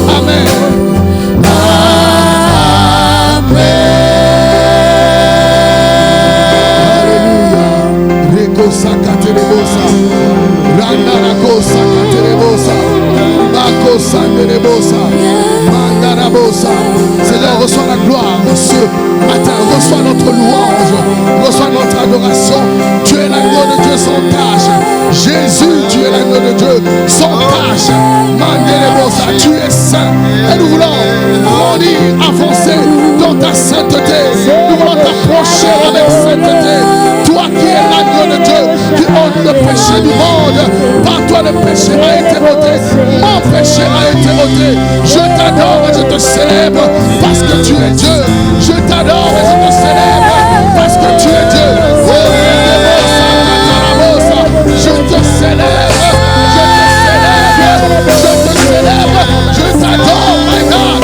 Amen. Seigneur, reçois la gloire ce matin, reçois notre louange, reçois notre adoration. Tu es l'agneau de Dieu sans tâche. Jésus, tu es l'agneau de Dieu sans tâche. Tu es saint et nous voulons grandir, avancer dans ta sainteté. Nous voulons t'approcher avec sainteté. Toi qui es l'agneau de Dieu, qui ôte le péché du monde. Par toi le péché a été ôté, mon péché a été ôté. Je t'adore et je te célèbre parce que tu es Dieu. Je t'adore et je te célèbre parce que tu es Dieu. Je te célèbre, je te célèbre, je t'adore, my God.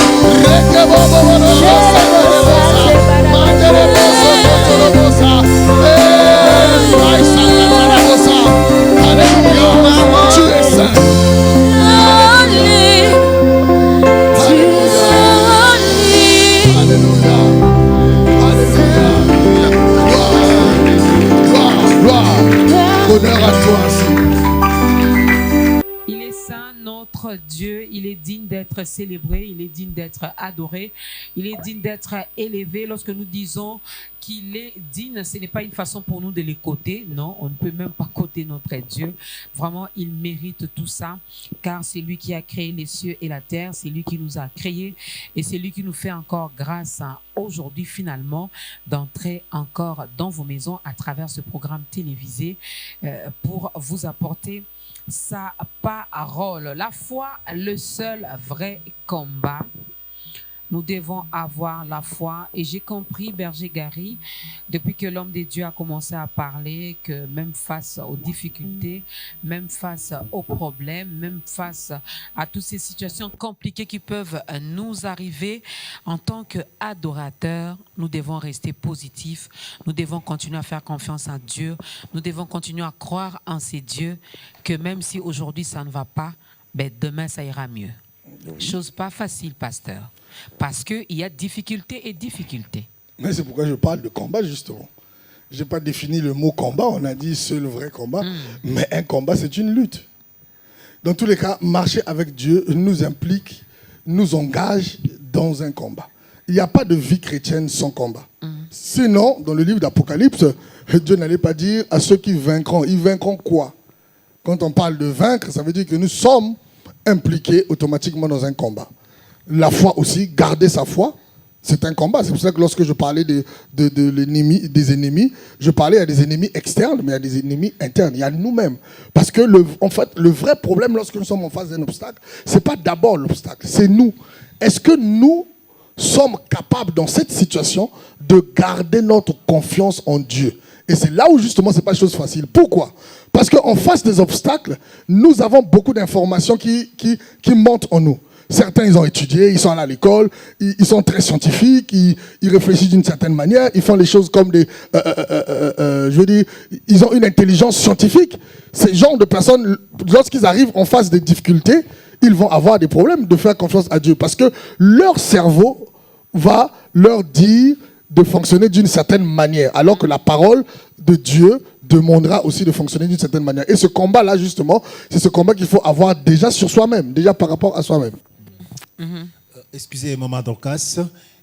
Alléluia, tu es saint. Honneur à toi, Il est saint, notre Dieu. Il est digne d'être célébré. Il est digne d'être adoré. Il est digne d'être élevé. Lorsque nous disons qu'il est digne, ce n'est pas une façon pour nous de les coter. Non, on ne peut même pas coter notre Dieu. Vraiment, il mérite tout ça, car c'est lui qui a créé les cieux et la terre. C'est lui qui nous a créés et c'est lui qui nous fait encore grâce aujourd'hui finalement d'entrer encore dans vos maisons à travers ce programme télévisé pour vous apporter sa parole. La foi, le seul vrai combat. Nous devons avoir la foi. Et j'ai compris, Berger Gary, depuis que l'homme de Dieu a commencé à parler, que même face aux difficultés, même face aux problèmes, même face à toutes ces situations compliquées qui peuvent nous arriver, en tant qu'adorateurs, nous devons rester positifs. Nous devons continuer à faire confiance en Dieu. Nous devons continuer à croire en ces dieux, que même si aujourd'hui ça ne va pas, ben demain ça ira mieux. Chose pas facile, pasteur. Parce qu'il y a difficulté et difficulté. Mais c'est pourquoi je parle de combat, justement. Je n'ai pas défini le mot combat, on a dit c'est le vrai combat. Mais un combat, c'est une lutte. Dans tous les cas, marcher avec Dieu nous implique, nous engage dans un combat. Il n'y a pas de vie chrétienne sans combat. Sinon, dans le livre d'Apocalypse, Dieu n'allait pas dire à ceux qui vaincront. Ils vaincront quoi? Quand on parle de vaincre, ça veut dire que nous sommes impliqués automatiquement dans un combat. La foi aussi, garder sa foi, c'est un combat. C'est pour ça que lorsque je parlais des ennemis, je parlais à des ennemis externes, mais à des ennemis internes. Il y a nous-mêmes. Parce que en fait, le vrai problème lorsque nous sommes en face d'un obstacle, ce n'est pas d'abord l'obstacle, c'est nous. Est-ce que nous sommes capables dans cette situation de garder notre confiance en Dieu? Et c'est là où justement ce n'est pas chose facile. Pourquoi? Parce qu'en face des obstacles, nous avons beaucoup d'informations qui montent en nous. Certains, ils ont étudié, ils sont allés à l'école, ils sont très scientifiques, ils réfléchissent d'une certaine manière, ils font les choses comme je veux dire, ils ont une intelligence scientifique. Ces genres de personnes, lorsqu'ils arrivent en face des difficultés, ils vont avoir des problèmes de faire confiance à Dieu. Parce que leur cerveau va leur dire de fonctionner d'une certaine manière, alors que la parole de Dieu demandera aussi de fonctionner d'une certaine manière. Et ce combat-là, justement, c'est ce combat qu'il faut avoir déjà sur soi-même, déjà par rapport à soi-même. Excusez, Maman Dorcas,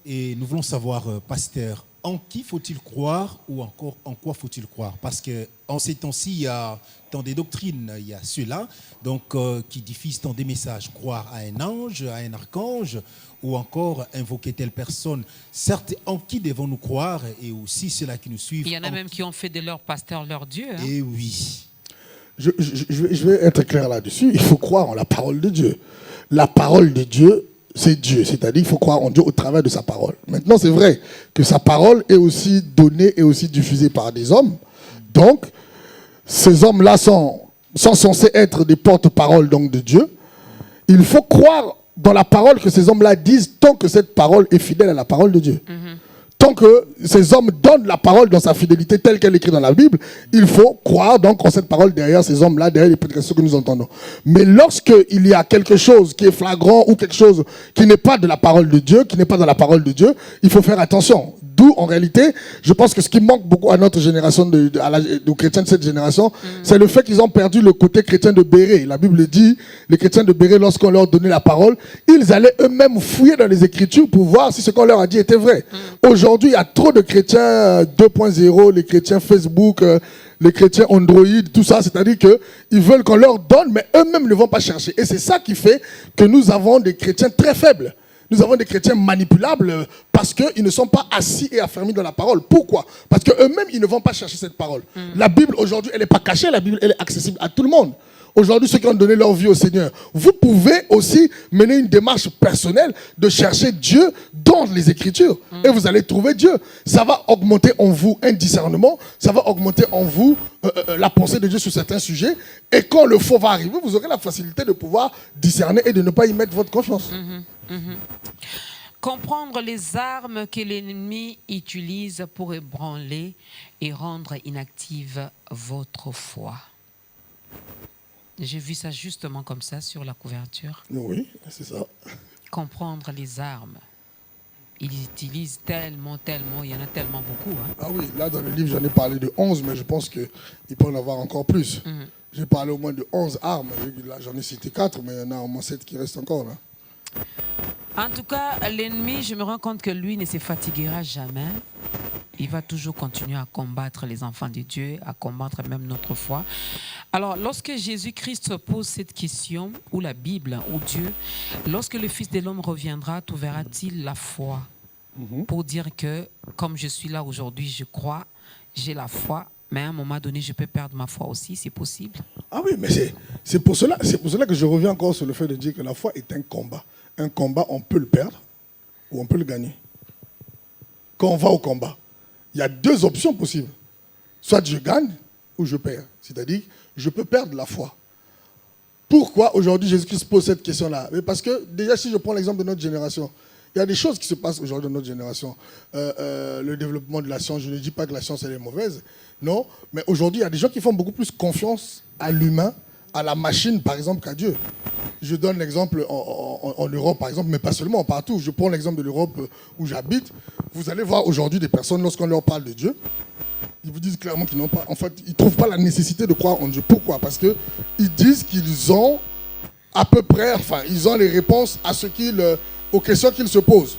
et nous voulons savoir, pasteur, en qui faut-il croire ou encore en quoi faut-il croire? Parce qu'en ces temps-ci, il y a tant des doctrines, il y a ceux-là donc, qui diffusent tant des messages. Croire à un ange, à un archange, ou encore invoquer telle personne. Certes, en qui devons-nous croire? Et aussi ceux-là qui nous suivent. Il y en a même qui ont fait de leur pasteur leur Dieu. Hein? Et oui. Je vais être clair là-dessus. Il faut croire en la parole de Dieu. La parole de Dieu, c'est Dieu. C'est-à-dire qu'il faut croire en Dieu au travers de sa parole. Maintenant, c'est vrai que sa parole est aussi donnée et aussi diffusée par des hommes. Donc, ces hommes-là sont censés être des porte-paroles donc, de Dieu. Il faut croire dans la parole que ces hommes-là disent tant que cette parole est fidèle à la parole de Dieu. tant que ces hommes donnent la parole dans sa fidélité telle qu'elle est écrite dans la Bible, il faut croire donc en cette parole derrière ces hommes-là, derrière les prédications que nous entendons. Mais lorsqu'il y a quelque chose qui est flagrant ou quelque chose qui n'est pas de la parole de Dieu, qui n'est pas dans la parole de Dieu, il faut faire attention. D'où, en réalité, je pense que ce qui manque beaucoup à notre génération, aux chrétiens de cette génération, c'est le fait qu'ils ont perdu le côté chrétien de Béret. La Bible dit, les chrétiens de Béret, lorsqu'on leur donnait la parole, ils allaient eux-mêmes fouiller dans les Écritures pour voir si ce qu'on leur a dit était vrai. Aujourd'hui, il y a trop de chrétiens 2.0, les chrétiens Facebook, les chrétiens Android, tout ça, c'est-à-dire qu'ils veulent qu'on leur donne, mais eux-mêmes ne vont pas chercher. Et c'est ça qui fait que nous avons des chrétiens très faibles. Nous avons des chrétiens manipulables parce qu'ils ne sont pas assis et affermis dans la parole. Pourquoi? Parce qu'eux-mêmes, ils ne vont pas chercher cette parole. La Bible, aujourd'hui, elle n'est pas cachée. La Bible, elle est accessible à tout le monde. Aujourd'hui, ceux qui ont donné leur vie au Seigneur, vous pouvez aussi mener une démarche personnelle de chercher Dieu dans les Écritures. Et vous allez trouver Dieu. Ça va augmenter en vous un discernement. Ça va augmenter en vous la pensée de Dieu sur certains sujets. Et quand le faux va arriver, vous aurez la facilité de pouvoir discerner et de ne pas y mettre votre confiance. Comprendre les armes que l'ennemi utilise pour ébranler et rendre inactive votre foi. J'ai vu ça justement comme ça sur la couverture. Oui, c'est ça. Comprendre les armes. Ils utilisent tellement, il y en a tellement beaucoup. Hein. Ah oui, là dans le livre j'en ai parlé de 11, mais je pense qu'il peut en avoir encore plus. J'ai parlé au moins de 11 armes. Là j'en ai cité 4, mais il y en a au moins 7 qui restent encore là. En tout cas, l'ennemi, je me rends compte que lui ne se fatiguera jamais. Il va toujours continuer à combattre les enfants de Dieu, à combattre même notre foi. Alors, lorsque Jésus-Christ pose cette question, ou la Bible, ou Dieu, lorsque le Fils de l'homme reviendra, trouveras-t-il la foi? Pour dire que, comme je suis là aujourd'hui, je crois, j'ai la foi, mais à un moment donné, je peux perdre ma foi aussi, c'est possible. Ah oui, mais c'est pour cela que je reviens encore sur le fait de dire que la foi est un combat. Un combat, on peut le perdre ou on peut le gagner. Quand on va au combat, il y a 2 options possibles. Soit je gagne ou je perds. C'est-à-dire, je peux perdre la foi. Pourquoi aujourd'hui Jésus-Christ pose cette question-là? Parce que déjà, si je prends l'exemple de notre génération, il y a des choses qui se passent aujourd'hui dans notre génération. Le développement de la science, je ne dis pas que la science elle est mauvaise, non, mais aujourd'hui, il y a des gens qui font beaucoup plus confiance à l'humain, à la machine, par exemple, qu'à Dieu. Je donne l'exemple en Europe, par exemple, mais pas seulement, partout. Je prends l'exemple de l'Europe où j'habite. Vous allez voir aujourd'hui des personnes, lorsqu'on leur parle de Dieu, ils vous disent clairement qu'ils n'ont pas, en fait, ils ne trouvent pas la nécessité de croire en Dieu. Pourquoi? Parce qu'ils disent qu'ils ont à peu près, enfin, ils ont les réponses aux questions qu'ils se posent.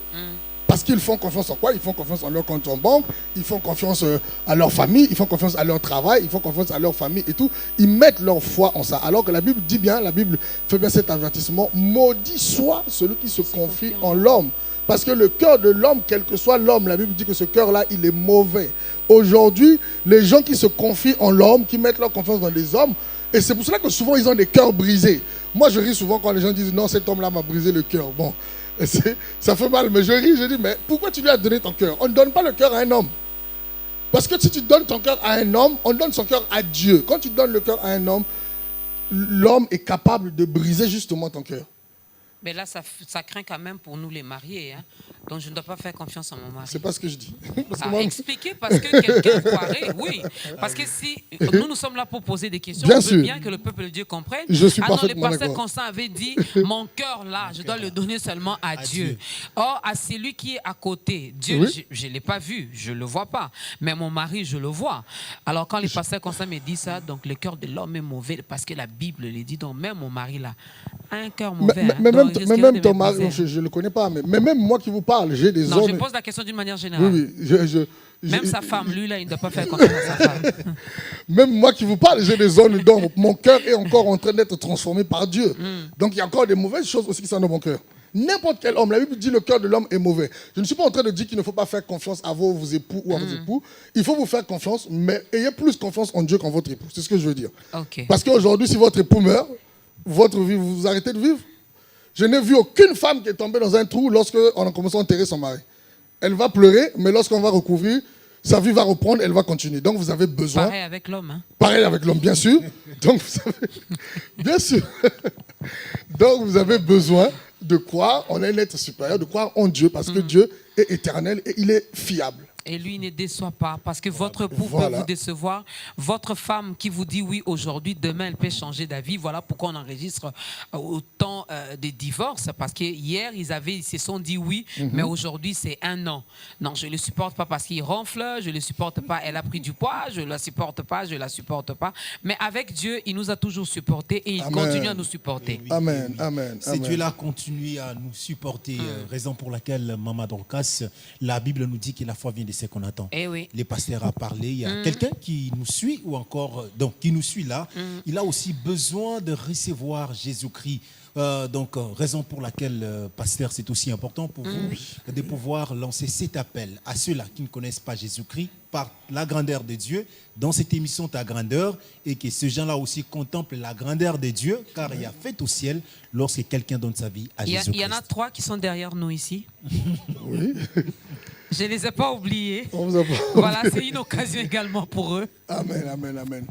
Parce qu'ils font confiance en quoi? Ils font confiance en leur compte en banque, ils font confiance à leur famille, ils font confiance à leur travail, ils font confiance à leur famille et tout. Ils mettent leur foi en ça. Alors que la Bible dit bien, la Bible fait bien cet avertissement, maudit soit celui qui se confie en l'homme. Parce que le cœur de l'homme, quel que soit l'homme, la Bible dit que ce cœur-là, il est mauvais. Aujourd'hui, les gens qui se confient en l'homme, qui mettent leur confiance dans les hommes, et c'est pour cela que souvent ils ont des cœurs brisés. Moi, je ris souvent quand les gens disent non, cet homme-là m'a brisé le cœur. Bon. Ça fait mal, mais je ris, je dis, mais pourquoi tu lui as donné ton cœur? On ne donne pas le cœur à un homme. Parce que si tu donnes ton cœur à un homme, on donne son cœur à Dieu. Quand tu donnes le cœur à un homme, l'homme est capable de briser justement ton cœur. Mais là, ça craint quand même pour nous les mariés. Hein. Donc, je ne dois pas faire confiance en mon mari. C'est pas ce que je dis. Expliquer parce que quelqu'un croirait, oui. Parce que si nous sommes là pour poser des questions, bien on sûr. veut bien que le peuple de Dieu comprenne. Je suis non, parfaitement le pasteur d'accord. Constant avait dit, mon cœur là, je dois le donner seulement à Dieu. Or, à celui qui est à côté, Dieu, Oui. je ne l'ai pas vu, je ne le vois pas. Mais mon mari, je le vois. Alors, quand le pasteur Constant me dit ça, donc le cœur de l'homme est mauvais parce que la Bible le dit. Donc, même mon mari là a un cœur mauvais. Mais Donc, il même risquerait de ton me mari, briser. je ne le connais pas, mais même moi qui vous parle, j'ai des Non, zones... je pose la question d'une manière générale. Oui, Même sa femme, lui, là, il ne doit pas faire confiance à sa femme. Même moi qui vous parle, j'ai des zones d'ombre. Mon cœur est encore en train d'être transformé par Dieu. Donc il y a encore des mauvaises choses aussi qui sont dans mon cœur. N'importe quel homme, la Bible dit le cœur de l'homme est mauvais. Je ne suis pas en train de dire qu'il ne faut pas faire confiance à vos époux ou à vos époux. Il faut vous faire confiance, mais ayez plus confiance en Dieu qu'en votre époux. C'est ce que je veux dire. Ok. Parce qu'aujourd'hui, si votre époux meurt, votre vie, vous arrêtez de vivre. Je n'ai vu aucune femme qui est tombée dans un trou lorsqu'on a commencé à enterrer son mari. Elle va pleurer, mais lorsqu'on va recouvrir, sa vie va reprendre, elle va continuer. Donc vous avez besoin... Pareil avec l'homme. Hein? Pareil avec l'homme, bien sûr. Donc vous avez... Bien sûr. Donc vous avez besoin de croire en un être supérieur, de croire en Dieu, parce que Dieu est éternel et il est fiable. Et lui ne déçoit pas, parce que votre époux Voilà. peut vous décevoir. Votre femme qui vous dit oui aujourd'hui, demain elle peut changer d'avis. Voilà pourquoi on enregistre autant de divorces. Parce que hier ils se sont dit oui, mais aujourd'hui c'est un non. Non, je ne le supporte pas parce qu'il ronfle, je ne le supporte pas, elle a pris du poids, je ne la supporte pas, je ne la supporte pas. Mais avec Dieu, il nous a toujours supportés et il Amen. continue à nous supporter. Amen, amen. C'est Dieu-là continue à nous supporter, raison pour laquelle, Maman Dorcas, la Bible nous dit que la foi vient de ce qu'on attend. Eh oui. Les pasteurs a parlé, il y a quelqu'un qui nous suit ou encore, donc qui nous suit là, il a aussi besoin de recevoir Jésus-Christ. Raison pour laquelle, pasteur, c'est aussi important pour vous de pouvoir lancer cet appel à ceux-là qui ne connaissent pas Jésus-Christ par la grandeur de Dieu dans cette émission Ta Grandeur, et que ces gens-là aussi contemplent la grandeur de Dieu, car il y a fête au ciel lorsque quelqu'un donne sa vie à Jésus-Christ. Il y en a 3 qui sont derrière nous ici. Oui. Je ne les ai pas oubliés. On vous a pas Voilà, c'est une occasion également pour eux. Amen, amen, amen.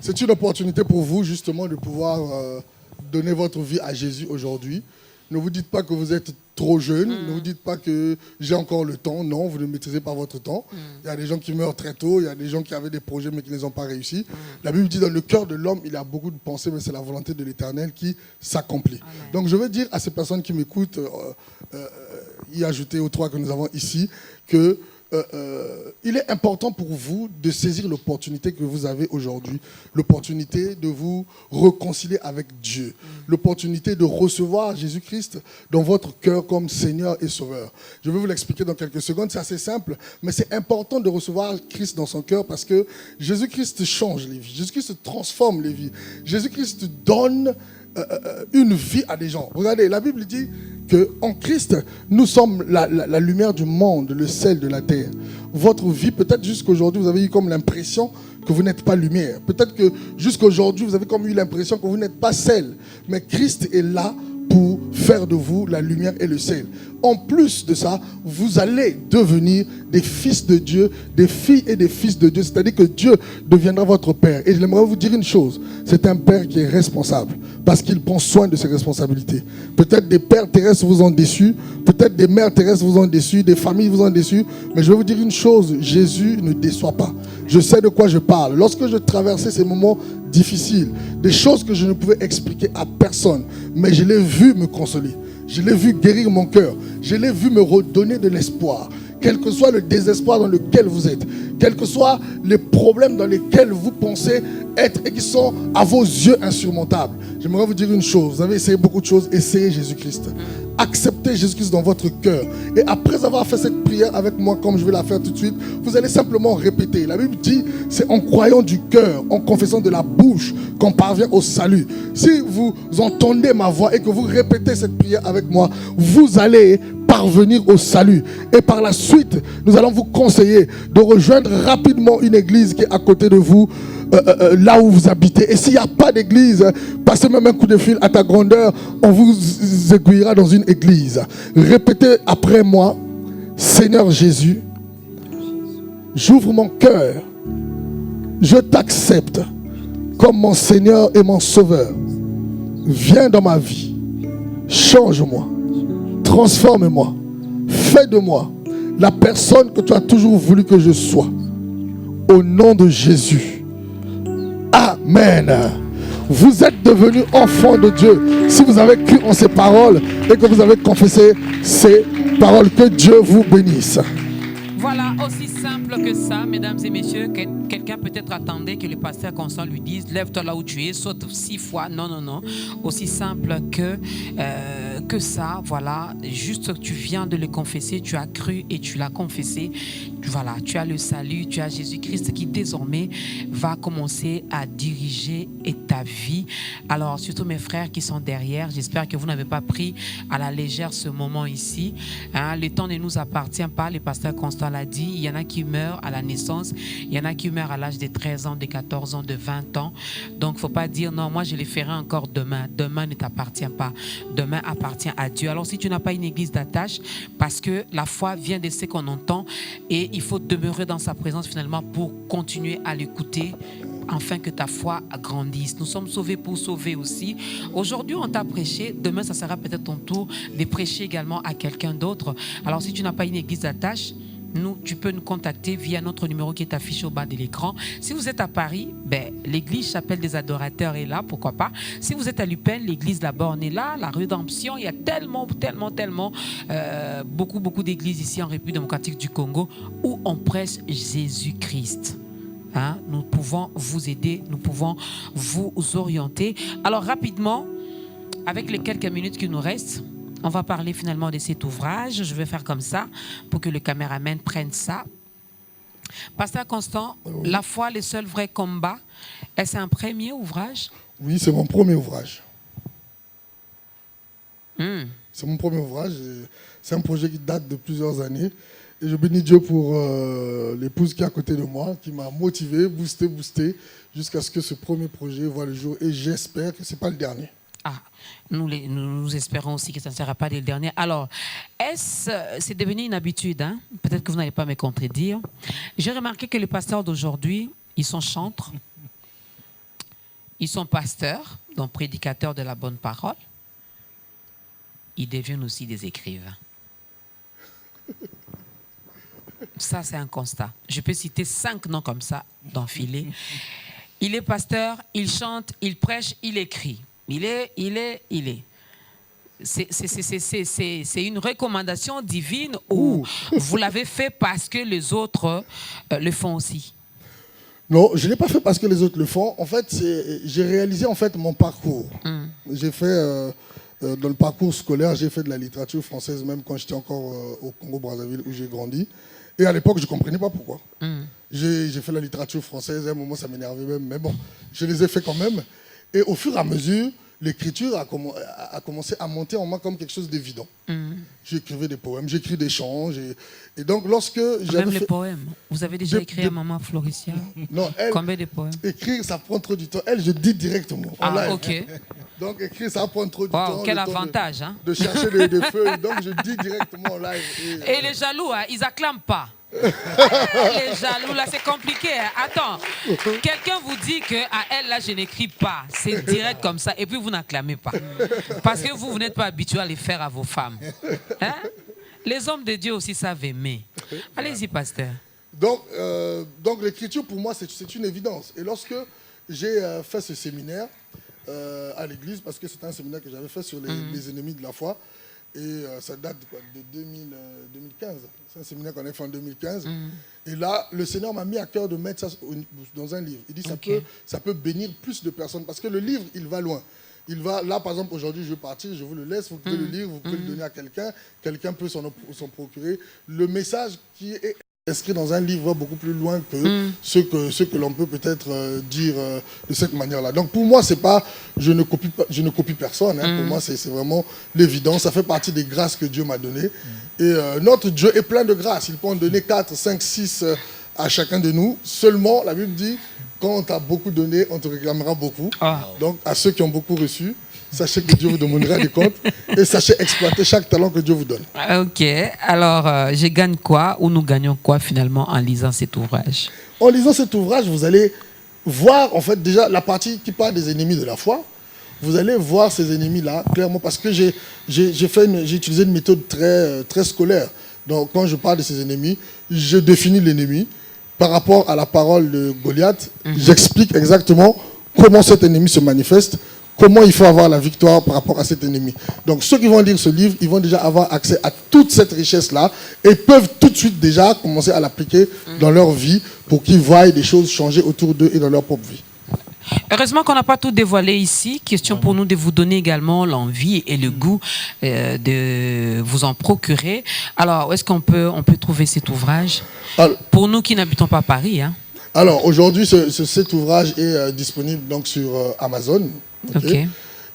C'est une opportunité pour vous, justement, de pouvoir donner votre vie à Jésus aujourd'hui. Ne vous dites pas que vous êtes trop jeune. Ne vous dites pas que j'ai encore le temps. Non, vous ne maîtrisez pas votre temps. Il y a des gens qui meurent très tôt. Il y a des gens qui avaient des projets mais qui ne les ont pas réussi. La Bible dit dans le cœur de l'homme, il y a beaucoup de pensées, mais c'est la volonté de l'Éternel qui s'accomplit. Donc je veux dire à ces personnes qui m'écoutent, y ajouter aux 3 que nous avons ici, que il est important pour vous de saisir l'opportunité que vous avez aujourd'hui, l'opportunité de vous réconcilier avec Dieu, l'opportunité de recevoir Jésus-Christ dans votre cœur comme Seigneur et Sauveur. Je vais vous l'expliquer dans quelques secondes, c'est assez simple, mais c'est important de recevoir Christ dans son cœur parce que Jésus-Christ change les vies, Jésus-Christ transforme les vies, Jésus-Christ donne une vie à des gens. Regardez, la Bible dit qu'en Christ, nous sommes la lumière du monde, le sel de la terre. Votre vie, peut-être jusqu'aujourd'hui, vous avez eu comme l'impression que vous n'êtes pas lumière. Peut-être que jusqu'aujourd'hui, vous avez comme eu l'impression que vous n'êtes pas sel. Mais Christ est là pour faire de vous la lumière et le sel. En plus de ça, vous allez devenir des fils de Dieu, des filles et des fils de Dieu. C'est-à-dire que Dieu deviendra votre Père. Et j'aimerais vous dire une chose, c'est un Père qui est responsable parce qu'il prend soin de ses responsabilités. Peut-être des pères terrestres vous ont déçus, peut-être des mères terrestres vous ont déçus, des familles vous ont déçus, mais je vais vous dire une chose, Jésus ne déçoit pas. Je sais de quoi je parle. Lorsque je traversais ces moments difficiles, des choses que je ne pouvais expliquer à personne, mais je l'ai vu me consoler. Je l'ai vu guérir mon cœur. Je l'ai vu me redonner de l'espoir. Quel que soit le désespoir dans lequel vous êtes, quels que soient les problèmes dans lesquels vous pensez être et qui sont à vos yeux insurmontables. J'aimerais vous dire une chose. Vous avez essayé beaucoup de choses. Essayez Jésus-Christ. Acceptez Jésus-Christ dans votre cœur. Et après avoir fait cette prière avec moi, comme je vais la faire tout de suite, vous allez simplement répéter. La Bible dit, c'est en croyant du cœur, en confessant de la bouche qu'on parvient au salut. Si vous entendez ma voix et que vous répétez cette prière avec moi, vous allez parvenir au salut. Et par la suite, nous allons vous conseiller de rejoindre rapidement une église qui est à côté de vous, là où vous habitez. Et s'il n'y a pas d'église, passez même un coup de fil à Ta Grandeur, on vous aiguillera dans une église. Répétez après moi, Seigneur Jésus, j'ouvre mon cœur, je t'accepte comme mon Seigneur et mon Sauveur. Viens dans ma vie, change-moi, transforme-moi, fais de moi la personne que tu as toujours voulu que je sois. Au nom de Jésus. Amen. Vous êtes devenus enfants de Dieu si vous avez cru en ces paroles et que vous avez confessé ces paroles. Que Dieu vous bénisse. Voilà, aussi simple que ça, mesdames et messieurs. Quelqu'un peut-être attendait que le pasteur Constant lui dise « Lève-toi là où tu es, saute 6 fois. » Non, non, non. Aussi simple que ça, voilà. Juste, tu viens de le confesser, tu as cru et tu l'as confessé. Voilà, tu as le salut, tu as Jésus-Christ qui désormais va commencer à diriger ta vie. Alors, surtout mes frères qui sont derrière, j'espère que vous n'avez pas pris à la légère ce moment ici. Hein, le temps ne nous appartient pas, le pasteur Constant l'a dit. Il y en a qui meurent à la naissance, il y en a qui meurent à l'âge de 13 ans, de 14 ans, de 20 ans. Donc, il ne faut pas dire non, moi je le ferai encore demain. Demain ne t'appartient pas. Demain appartient à Dieu. Alors, si tu n'as pas une église d'attache, parce que la foi vient de ce qu'on entend et il faut demeurer dans sa présence finalement pour continuer à l'écouter, afin que ta foi grandisse. Nous sommes sauvés pour sauver aussi. Aujourd'hui, on t'a prêché. Demain, ça sera peut-être ton tour de prêcher également à quelqu'un d'autre. Alors, si tu n'as pas une église d'attache, tu peux nous contacter via notre numéro qui est affiché au bas de l'écran. Si vous êtes à Paris, l'église Chapelle des Adorateurs est là, pourquoi pas. Si vous êtes à Lupin, l'église La Borne est là, la Rédemption, il y a tellement, beaucoup d'églises ici en République démocratique du Congo où on prêche Jésus-Christ. Hein? Nous pouvons vous aider, nous pouvons vous orienter. Alors rapidement, avec les quelques minutes qui nous restent, on va parler finalement de cet ouvrage. Je vais faire comme ça pour que le caméraman prenne ça. Pasteur Constant, oui. La foi, le seul vrai combat, est-ce un premier ouvrage? Oui, c'est mon premier ouvrage. C'est mon premier ouvrage. C'est un projet qui date de plusieurs années. Et je bénis Dieu pour l'épouse qui est à côté de moi, qui m'a motivé, boosté, jusqu'à ce que ce premier projet voit le jour. Et j'espère que ce n'est pas le dernier. Ah, nous espérons aussi que ça ne sera pas le dernier. Alors, c'est devenu une habitude, hein? Peut-être que vous n'allez pas me contredire. J'ai remarqué que les pasteurs d'aujourd'hui, ils sont chantres, ils sont pasteurs, donc prédicateurs de la bonne parole. Ils deviennent aussi des écrivains. Ça, c'est un constat. Je peux citer 5 noms comme ça, d'enfiler. Il est pasteur, il chante, il prêche, il écrit. Il est. C'est une recommandation divine ou vous l'avez fait parce que les autres le font aussi? Non, je ne l'ai pas fait parce que les autres le font. En fait, j'ai réalisé mon parcours. J'ai fait, dans le parcours scolaire, j'ai fait de la littérature française, même quand j'étais encore au Congo-Brazzaville où j'ai grandi. Et à l'époque, je ne comprenais pas pourquoi. J'ai fait la littérature française, à un moment ça m'énervait même, mais bon, je les ai fait quand même. Et au fur et à mesure, l'écriture a commencé à monter en moi comme quelque chose d'évident. J'écrivais des poèmes, j'écris des chants. Et donc, lorsque j'avais même les poèmes. Vous avez déjà écrit à Maman Floricia? Non, elle. Combien de poèmes? Écrire, ça prend trop du temps. Elle, je dis directement. Ah, ok. Donc, écrire, ça prend trop du temps. Quel avantage, hein? De chercher des feuilles. Donc, je dis directement en live. Et les jaloux, hein, ils acclament pas. Les jaloux, là, c'est compliqué. Hein. Attends, quelqu'un vous dit qu'à elle, là, je n'écris pas. C'est direct comme ça. Et puis, vous n'acclamez pas. Parce que vous n'êtes pas habitué à les faire à vos femmes. Hein? Les hommes de Dieu aussi savent aimer. Allez-y, pasteur. Donc l'écriture, pour moi, c'est une évidence. Et lorsque j'ai fait ce séminaire à l'église, parce que c'était un séminaire que j'avais fait sur les ennemis de la foi, et ça date de 2015. C'est un séminaire qu'on a fait en 2015. Et là, le Seigneur m'a mis à cœur de mettre ça dans un livre. Il dit ça peut bénir plus de personnes. Parce que le livre, il va loin. Il va, là, par exemple, aujourd'hui, je vais partir, je vous le laisse, vous pouvez le lire, vous pouvez le donner à quelqu'un. Quelqu'un peut s'en procurer. Le message qui est inscrit dans un livre va beaucoup plus loin que ce que l'on peut peut-être dire de cette manière-là. Donc pour moi, c'est pas, je ne copie personne. Hein. Pour moi, c'est vraiment l'évidence. Ça fait partie des grâces que Dieu m'a données. Et notre Dieu est plein de grâces. Il peut en donner 4, 5, 6 à chacun de nous. Seulement, la Bible dit, quand on t'a beaucoup donné, on te réclamera beaucoup. Donc à ceux qui ont beaucoup reçu, sachez que Dieu vous demandera des comptes et sachez exploiter chaque talent que Dieu vous donne. Ok, alors je gagne quoi ou nous gagnons quoi finalement en lisant cet ouvrage? En lisant cet ouvrage, vous allez voir en fait déjà la partie qui parle des ennemis de la foi. Vous allez voir ces ennemis-là clairement parce que j'ai utilisé une méthode très scolaire. Donc quand je parle de ces ennemis, je définis l'ennemi par rapport à la parole de Goliath. J'explique exactement comment cet ennemi se manifeste, comment il faut avoir la victoire par rapport à cet ennemi. Donc ceux qui vont lire ce livre, ils vont déjà avoir accès à toute cette richesse-là et peuvent tout de suite déjà commencer à l'appliquer dans leur vie pour qu'ils voient des choses changer autour d'eux et dans leur propre vie. Heureusement qu'on n'a pas tout dévoilé ici. Question pour nous de vous donner également l'envie et le goût de vous en procurer. Alors, où est-ce qu'on peut trouver cet ouvrage? Pour nous qui n'habitons pas Paris. Hein. Alors, aujourd'hui, cet ouvrage est disponible donc, sur Amazon. Okay.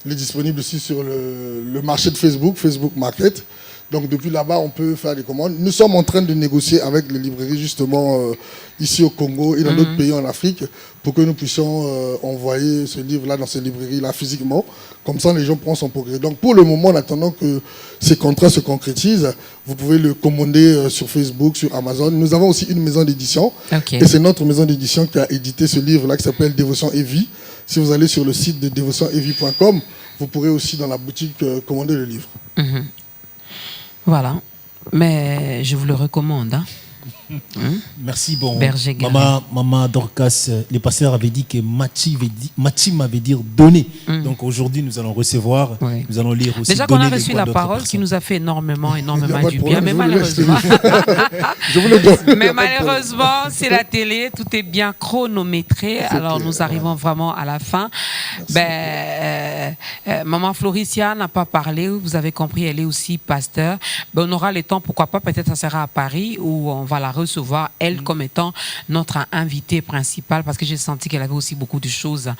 Il est disponible aussi sur le marché de Facebook Market. Donc depuis là-bas, on peut faire des commandes. Nous sommes en train de négocier avec les librairies justement ici au Congo et dans d'autres pays en Afrique pour que nous puissions envoyer ce livre-là dans ces librairies-là physiquement. Comme ça, les gens pourront s'en procurer. Donc pour le moment, en attendant que ces contrats se concrétisent, vous pouvez le commander sur Facebook, sur Amazon. Nous avons aussi une maison d'édition. Et c'est notre maison d'édition qui a édité ce livre-là qui s'appelle Dévotion et Vie. Si vous allez sur le site de dévotionetvie.com, vous pourrez aussi dans la boutique commander le livre. Voilà. Mais je vous le recommande. Merci. Bon, Berger Maman Dorcas, le pasteur avait dit que Matima veut dire donner. Donc aujourd'hui, nous allons recevoir, nous allons lire aussi. Déjà qu'on a reçu la parole qui nous a fait énormément du bien. Mais malheureusement, c'est la télé, tout est bien chronométré. Alors nous arrivons vraiment à la fin. Maman Floricia n'a pas parlé, vous avez compris, elle est aussi pasteur. On aura le temps, pourquoi pas, peut-être ça sera à Paris où on va la recevoir, elle, comme étant notre invitée principale, parce que j'ai senti qu'elle avait aussi beaucoup de choses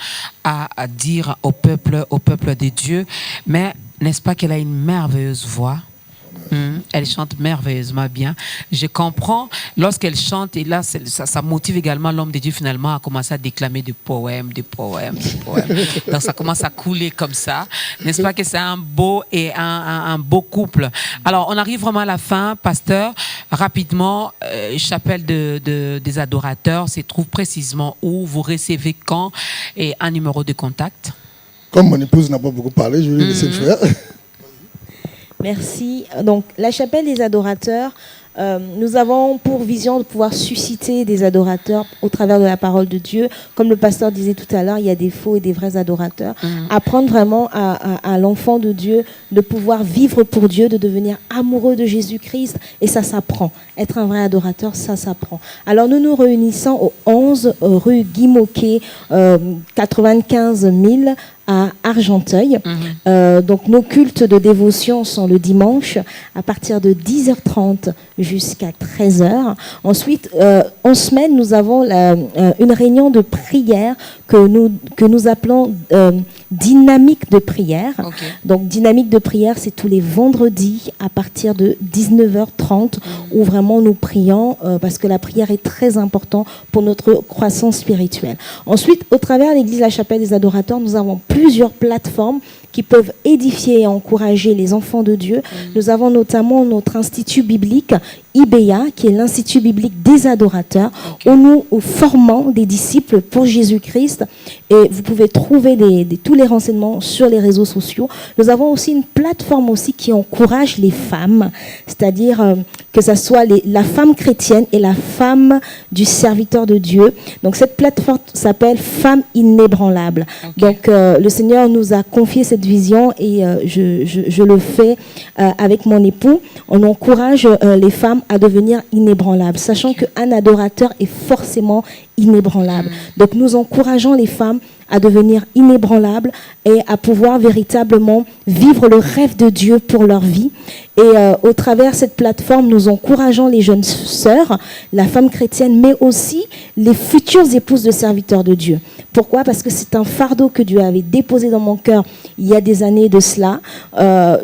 à dire au peuple de Dieu. Mais n'est-ce pas qu'elle a une merveilleuse voix? Elle chante merveilleusement bien. Je comprends lorsqu'elle chante, et là, ça motive également l'homme de Dieu finalement à commencer à déclamer des poèmes. Donc ça commence à couler comme ça. N'est-ce pas que c'est un beau et un beau couple? Alors, on arrive vraiment à la fin, pasteur. Rapidement, chapelle des adorateurs se trouve précisément où? Vous recevez quand? Et un numéro de contact? Comme mon épouse n'a pas beaucoup parlé, je vais lui laisser le faire. Merci. Donc, la chapelle des adorateurs, nous avons pour vision de pouvoir susciter des adorateurs au travers de la parole de Dieu. Comme le pasteur disait tout à l'heure, il y a des faux et des vrais adorateurs. Apprendre vraiment à l'enfant de Dieu de pouvoir vivre pour Dieu, de devenir amoureux de Jésus-Christ. Et ça s'apprend. Être un vrai adorateur, ça s'apprend. Alors, nous nous réunissons au 11 rue Guy Moquet, 95 000 à Argenteuil. Donc nos cultes de dévotion sont le dimanche à partir de 10h30 jusqu'à 13h. Ensuite, en semaine, nous avons une réunion de prière que nous appelons dynamique de prière. Donc dynamique de prière, c'est tous les vendredis à partir de 19h30 où vraiment nous prions parce que la prière est très importante pour notre croissance spirituelle. Ensuite, au travers de l'Église La Chapelle des Adorateurs, nous avons plusieurs plateformes qui peuvent édifier et encourager les enfants de Dieu. Nous avons notamment notre institut biblique IBEA, qui est l'Institut biblique des adorateurs, où nous formons des disciples pour Jésus-Christ. Et vous pouvez trouver tous les renseignements sur les réseaux sociaux. Nous avons aussi une plateforme aussi qui encourage les femmes, c'est-à-dire que ce soit la femme chrétienne et la femme du serviteur de Dieu. Donc cette plateforme s'appelle Femmes inébranlables. Donc le Seigneur nous a confié cette vision et je le fais avec mon époux. On encourage les femmes à devenir inébranlables, sachant qu'un adorateur est forcément inébranlable. Donc nous encourageons les femmes à devenir inébranlables et à pouvoir véritablement vivre le rêve de Dieu pour leur vie. Et au travers de cette plateforme, nous encourageons les jeunes sœurs, la femme chrétienne, mais aussi les futures épouses de serviteurs de Dieu. Pourquoi? Parce que c'est un fardeau que Dieu avait déposé dans mon cœur il y a des années de cela.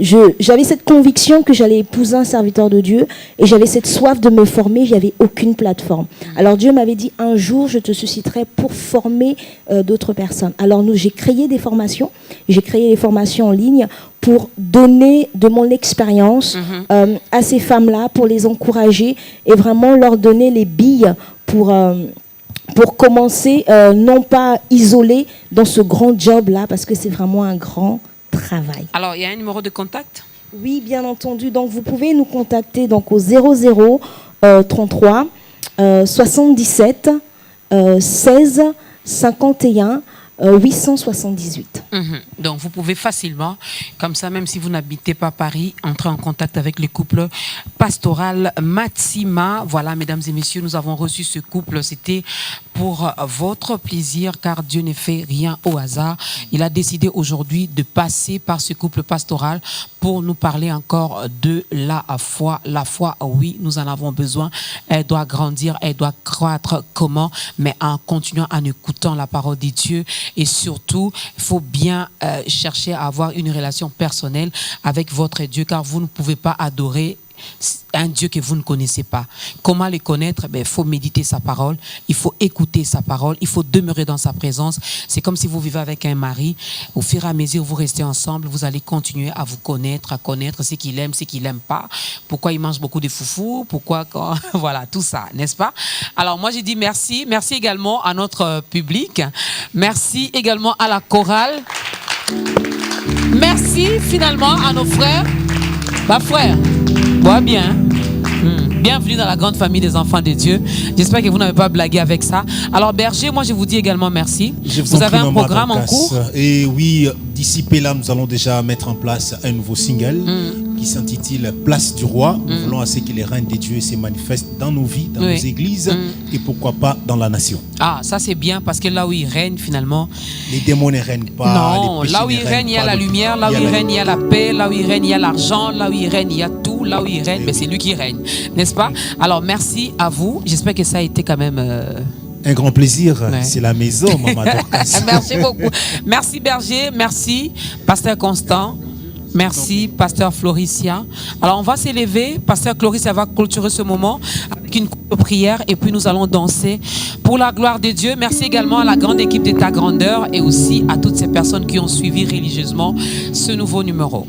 J'avais cette conviction que j'allais épouser un serviteur de Dieu et j'avais cette soif de me former, il n'y avait aucune plateforme. Alors Dieu m'avait dit, un jour, je te susciterai pour former d'autres personnes. Alors j'ai créé des formations en ligne pour donner de mon expérience à ces femmes-là, pour les encourager et vraiment leur donner les billes pour commencer, non pas isolées dans ce grand job-là, parce que c'est vraiment un grand travail. Alors, il y a un numéro de contact? Oui, bien entendu. Donc, vous pouvez nous contacter donc, au 00 33 77 16 51 878. Donc, vous pouvez facilement, comme ça, même si vous n'habitez pas Paris, entrer en contact avec le couple pastoral Matima. Voilà, mesdames et messieurs, nous avons reçu ce couple. C'était pour votre plaisir, car Dieu ne fait rien au hasard. Il a décidé aujourd'hui de passer par ce couple pastoral pour nous parler encore de la foi. La foi, oui, nous en avons besoin. Elle doit grandir, elle doit croître. Comment? Mais en continuant, en écoutant la parole de Dieu. Et surtout, il faut bien chercher à avoir une relation personnelle avec votre Dieu, car vous ne pouvez pas adorer un Dieu que vous ne connaissez pas. Comment le connaître? Il faut méditer sa parole, il faut écouter sa parole, il faut demeurer dans sa présence. C'est comme si vous vivez avec un mari. Au fur et à mesure vous restez ensemble, vous allez continuer à vous connaître, à connaître ce qu'il aime, ce qu'il n'aime pas, pourquoi il mange beaucoup de foufou, pourquoi quand... voilà, tout ça, n'est-ce pas? Alors moi j'ai dit merci. Merci également à notre public. Merci également à la chorale. Merci finalement à nos frères. Bah frère, bois bien. Bienvenue dans la grande famille des enfants de Dieu. J'espère que vous n'avez pas blagué avec ça. Alors Berger, moi je vous dis également merci. Vous avez un programme en cours? Et oui, d'ici peu là, nous allons déjà mettre en place un nouveau single qui s'intitule Place du Roi. Nous voulons assez que les règnes de Dieu se manifestent dans nos vies, dans nos églises et pourquoi pas dans la nation. Ah, ça c'est bien parce que là où il règne finalement... Les démons ne règnent pas. Non, là où il règne, il y a la lumière. Là où il règne, il y a la paix. Là où il règne, il y a l'argent. Là où il règne, il y a tout. Là où il règne, mais c'est lui qui règne. N'est-ce pas? Alors merci à vous. J'espère que ça a été quand même... Un grand plaisir. Ouais. C'est la maison, Maman Dorcas. Merci beaucoup. Merci Berger. Merci Pasteur Constant. Merci Pasteur Floricia. Alors on va s'élever. Pasteur Floricia va clôturer ce moment avec une courte prière et puis nous allons danser pour la gloire de Dieu. Merci également à la grande équipe de Ta Grandeur et aussi à toutes ces personnes qui ont suivi religieusement ce nouveau numéro.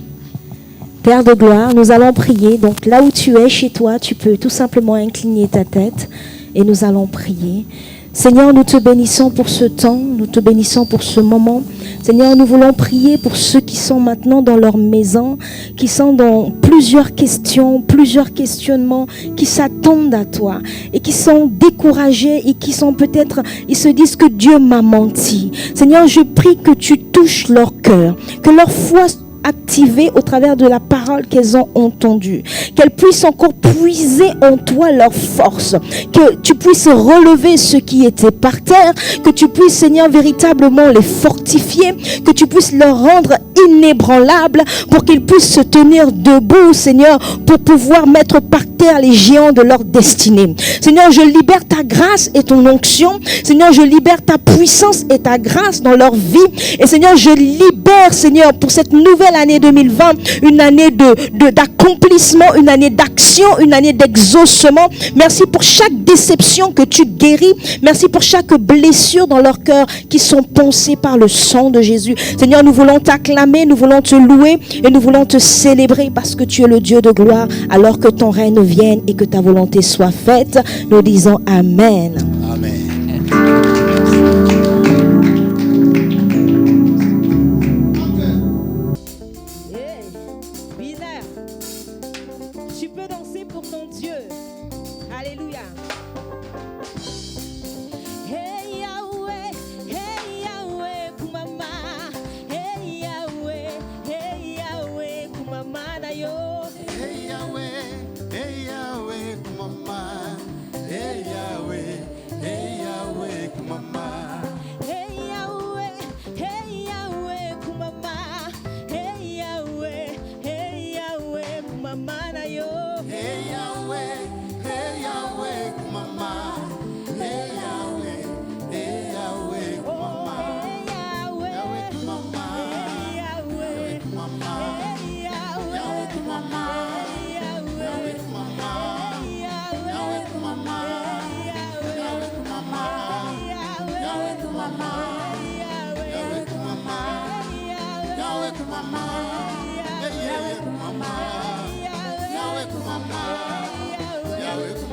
Père de gloire, nous allons prier. Donc là où tu es, chez toi, tu peux tout simplement incliner ta tête et nous allons prier. Seigneur, nous te bénissons pour ce temps, nous te bénissons pour ce moment. Seigneur, nous voulons prier pour ceux qui sont maintenant dans leur maison, qui sont dans plusieurs questions, plusieurs questionnements, qui s'attendent à toi et qui sont découragés et qui sont peut-être, ils se disent que Dieu m'a menti. Seigneur, je prie que tu touches leur cœur, que leur foi activées au travers de la parole qu'elles ont entendue, qu'elles puissent encore puiser en toi leur force, que tu puisses relever ceux qui étaient par terre, que tu puisses, Seigneur, véritablement les fortifier, que tu puisses leur rendre inébranlables pour qu'ils puissent se tenir debout, Seigneur, pour pouvoir mettre par terre les géants de leur destinée. Seigneur, je libère ta grâce et ton onction. Seigneur, je libère ta puissance et ta grâce dans leur vie. Et Seigneur, je libère, Seigneur, pour cette nouvelle année 2020, une année d'accomplissement, une année d'action, une année d'exaucement. Merci pour chaque déception que tu guéris. Merci pour chaque blessure dans leur cœur qui sont poncées par le sang de Jésus. Seigneur, nous voulons t'acclamer, nous voulons te louer et nous voulons te célébrer parce que tu es le Dieu de gloire. Alors que ton règne vienne et que ta volonté soit faite, nous disons Amen. Amen.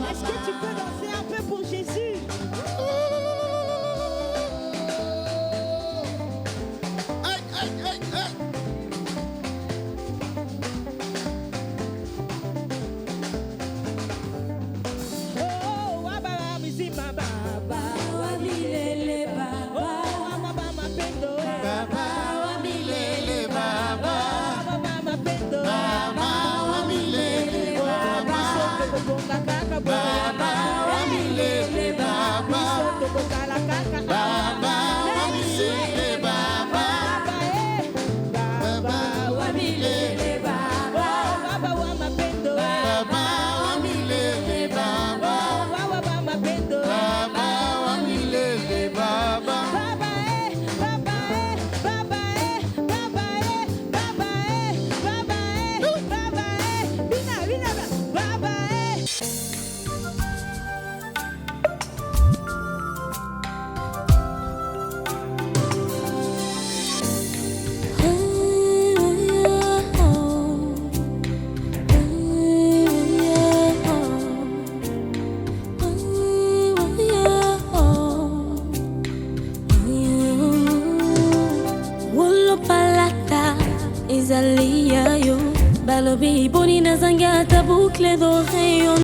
Est-ce que tu peux danser un peu pour Jésus? Baba, Balobi boni na zanga ta boucle d'oreille.